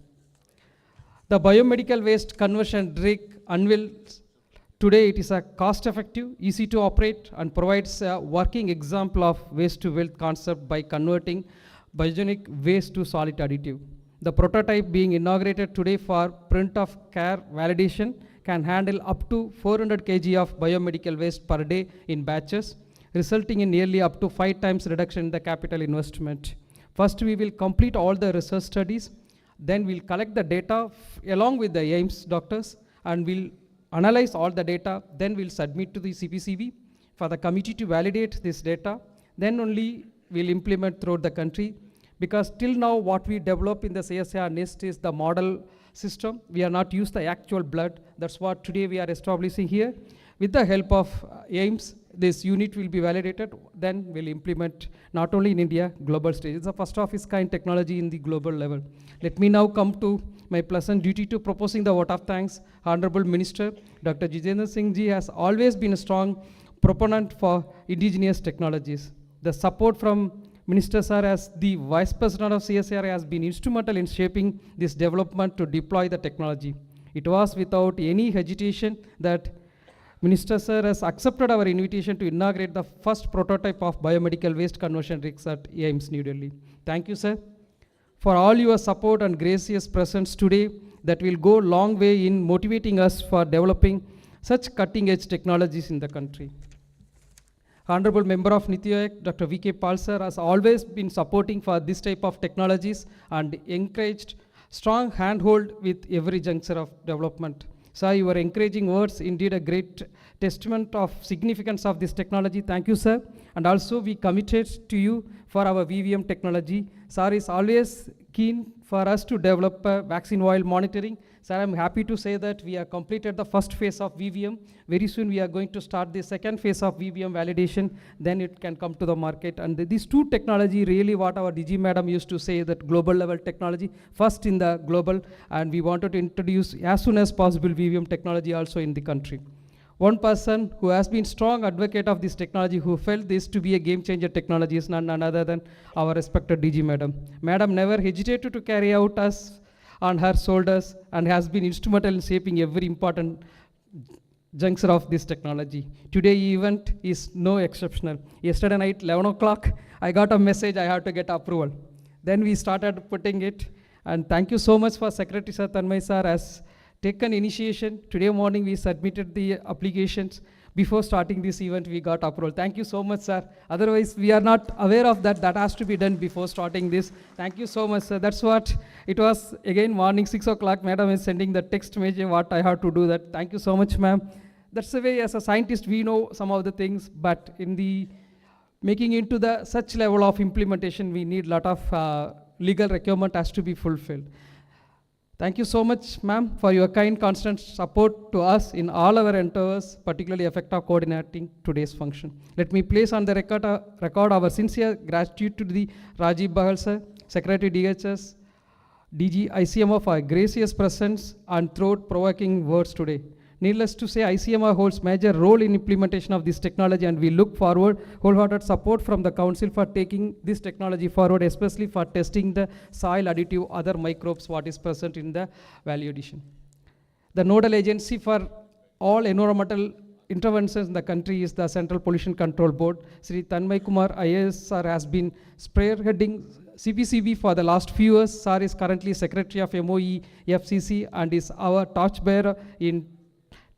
The biomedical waste conversion rig unveils today. It is a cost-effective, easy to operate, and provides a working example of waste to wealth concept by converting biogenic waste to solid additive. The prototype being inaugurated today for print of care validation can handle up to 400 kg of biomedical waste per day in batches, resulting in nearly up to 5 times reduction in the capital investment. First, we will complete all the research studies. Then we'll collect the data along with the AIIMS doctors, and we'll analyze all the data. Then we'll submit to the CPCB for the committee to validate this data. Then only we'll implement throughout the country. Because till now what we develop in the CSIR NIST is the model system. We are not used the actual blood. That's what today we are establishing here. With the help of AIIMS, this unit will be validated. Then we'll implement not only in India, global stage. It's the first of its kind technology in the global level. Let me now come to my pleasant duty to proposing the vote of thanks. Honorable Minister, Dr. Jitendra Singh ji has always been a strong proponent for indigenous technologies. The support from Minister sir as the Vice President of CSIR has been instrumental in shaping this development to deploy the technology. It was without any hesitation that Minister sir has accepted our invitation to inaugurate the first prototype of biomedical waste conversion rigs at AIIMS New Delhi. Thank you, sir, for all your support and gracious presence today that will go a long way in motivating us for developing such cutting-edge technologies in the country. Honorable Member of NITI Aayog, Dr. V.K. Paul sir, has always been supporting for this type of technologies and encouraged strong handhold with every juncture of development. Sir, your encouraging words indeed a great testament of significance of this technology. Thank you, sir. And also we committed to you for our VVM technology. Sir is always keen for us to develop vaccine oil monitoring. Sir, I'm happy to say that we have completed the first phase of VVM. Very soon we are going to start the second phase of VVM validation. Then it can come to the market. And these two technology really what our DG madam used to say, that global level technology, first in the global, and we wanted to introduce as soon as possible VVM technology also in the country. One person who has been strong advocate of this technology, who felt this to be a game changer technology, is none other than our respected DG madam. Madam never hesitated to carry out us on her shoulders and has been instrumental in shaping every important juncture of this technology. Today event is no exceptional. Yesterday night, 11 o'clock, I got a message I have to get approval. Then we started putting it, and thank you so much for Secretary Sir Tanmay sir has taken initiation. Today morning we submitted the applications. Before starting this event, we got approval. Thank you so much, sir. Otherwise, we are not aware of that. That has to be done before starting this. Thank you so much, sir. That's what it was. Again, morning 6 o'clock, madam is sending the text message what I have to do that. Thank you so much, ma'am. That's the way as a scientist, we know some of the things, but in the making into the such level of implementation, we need a lot of legal requirement has to be fulfilled. Thank you so much, ma'am, for your kind, constant support to us in all our endeavors, particularly effective coordinating today's function. Let me place on the record our sincere gratitude to the Rajiv Bahal sir, Secretary DHS, DG ICMR for gracious presence and thought-provoking words today. Needless to say, ICMR holds major role in implementation of this technology, and we look forward wholehearted support from the Council for taking this technology forward, especially for testing the soil additive, other microbes, what is present in the value addition. The nodal agency for all environmental interventions in the country is the Central Pollution Control Board. Sri Tanmay Kumar IAS sir has been spearheading CPCB for the last few years. Sir is currently Secretary of MOE FCC and is our torchbearer in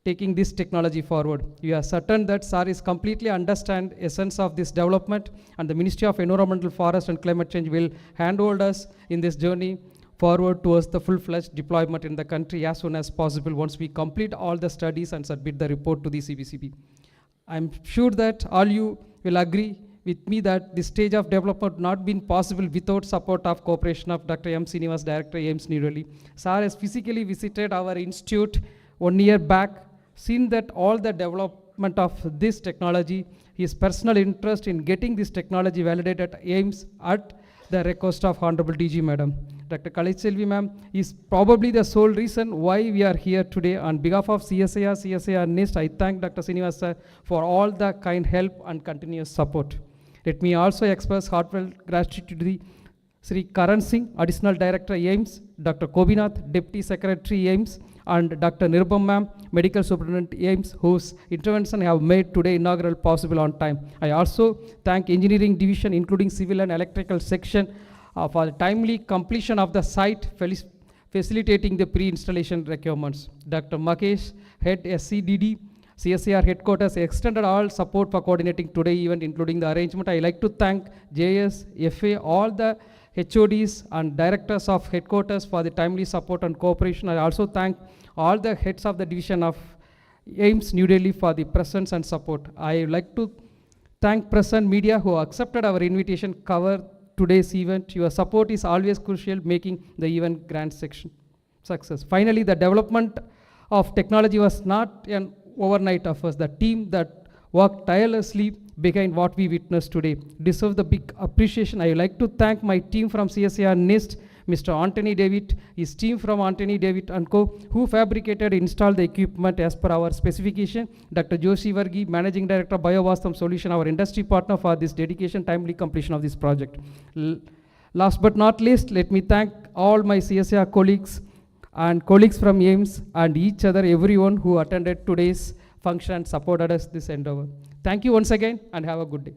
taking this technology forward. We are certain that SAR is completely understand essence of this development, and the Ministry of Environmental, Forest and Climate Change will handhold us in this journey forward towards the full-fledged deployment in the country as soon as possible once we complete all the studies and submit the report to the CPCB. I'm sure that all you will agree with me that this stage of development not been possible without support of cooperation of Dr. M. Srinivas, Director, AIIMS, New Delhi. SAR has physically visited our institute 1 year back, seen that all the development of this technology, his personal interest in getting this technology validated at AIIMS at the request of Honorable DG Madam. Dr. Kalaiselvi ma'am is probably the sole reason why we are here today. On behalf of CSIR NIST, I thank Dr. Srinivas sir for all the kind help and continuous support. Let me also express heartfelt gratitude to the Sri Karan Singh, Additional Director AIIMS, Dr. Kobinath, Deputy Secretary AIIMS, and Dr. Nirbam ma'am, Medical Superintendent AIIMS, whose intervention have made today inaugural possible on time. I also thank Engineering Division, including Civil and Electrical Section, for the timely completion of the site, facilitating the pre-installation requirements. Dr. Makesh, Head SCDD, CSIR Headquarters, extended all support for coordinating today's event, including the arrangement. I like to thank JS, FA, all the HODs and directors of headquarters for the timely support and cooperation. I also thank all the heads of the division of AIIMS New Delhi for the presence and support. I would like to thank press and media who accepted our invitation to cover today's event. Your support is always crucial, making the event grand success. Finally, the development of technology was not an overnight effort. The team that worked tirelessly behind what we witnessed today deserve the big appreciation. I would like to thank my team from CSIR NIST, Mr. Anthony David, his team from Anthony David & Co., who fabricated and installed the equipment as per our specification. Dr. Joshi Vargi, Managing Director, Biovastam Solution, our industry partner for this dedication, timely completion of this project. Last but not least, let me thank all my CSIR colleagues and colleagues from AIIMS and each other, everyone who attended today's function and supported us this endeavor. Thank you once again and have a good day.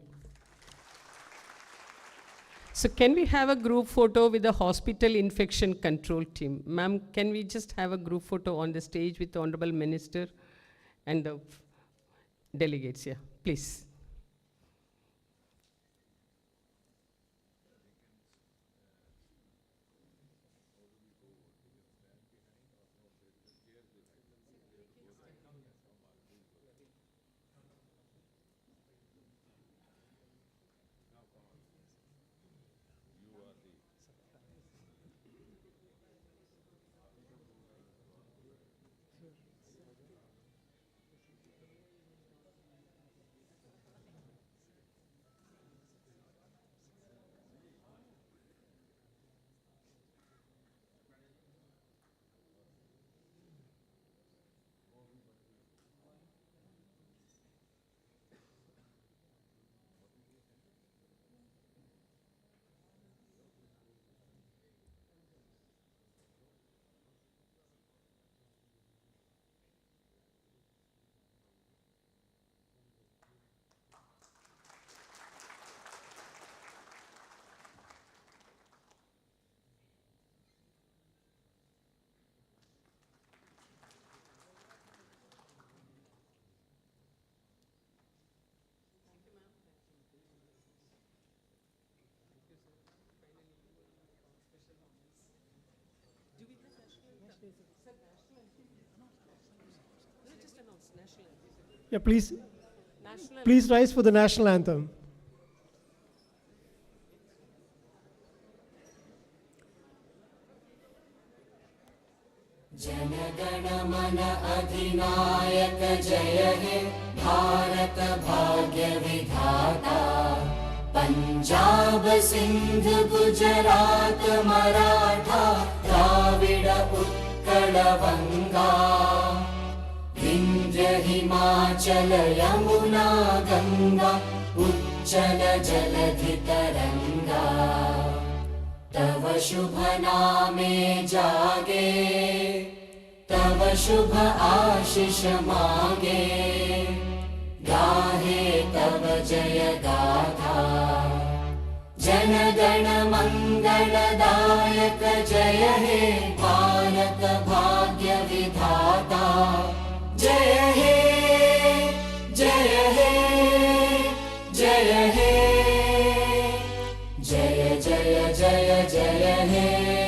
So can we have a group photo with the hospital infection control team? Ma'am, can we just have a group photo on the stage with the Honorable Minister and the delegates here, please. Yeah, please rise for the national anthem. जनगण मन अधिनायक जय हे भारत भाग्य विधाता पंजाब सिंध गुजरात मराठा द्राविड उत्कल बंगा विंध्य हिमाचल यमुना गंगा उच्चल जलधि तरंगा तव शुभ नामे जागे तव शुभ आशीष मागे गाहे तव जय गाथा जन गण मंगलदायक जय हे भारत भाग्य विधाता जय हे जय हे जय हे जय जय जय जय हे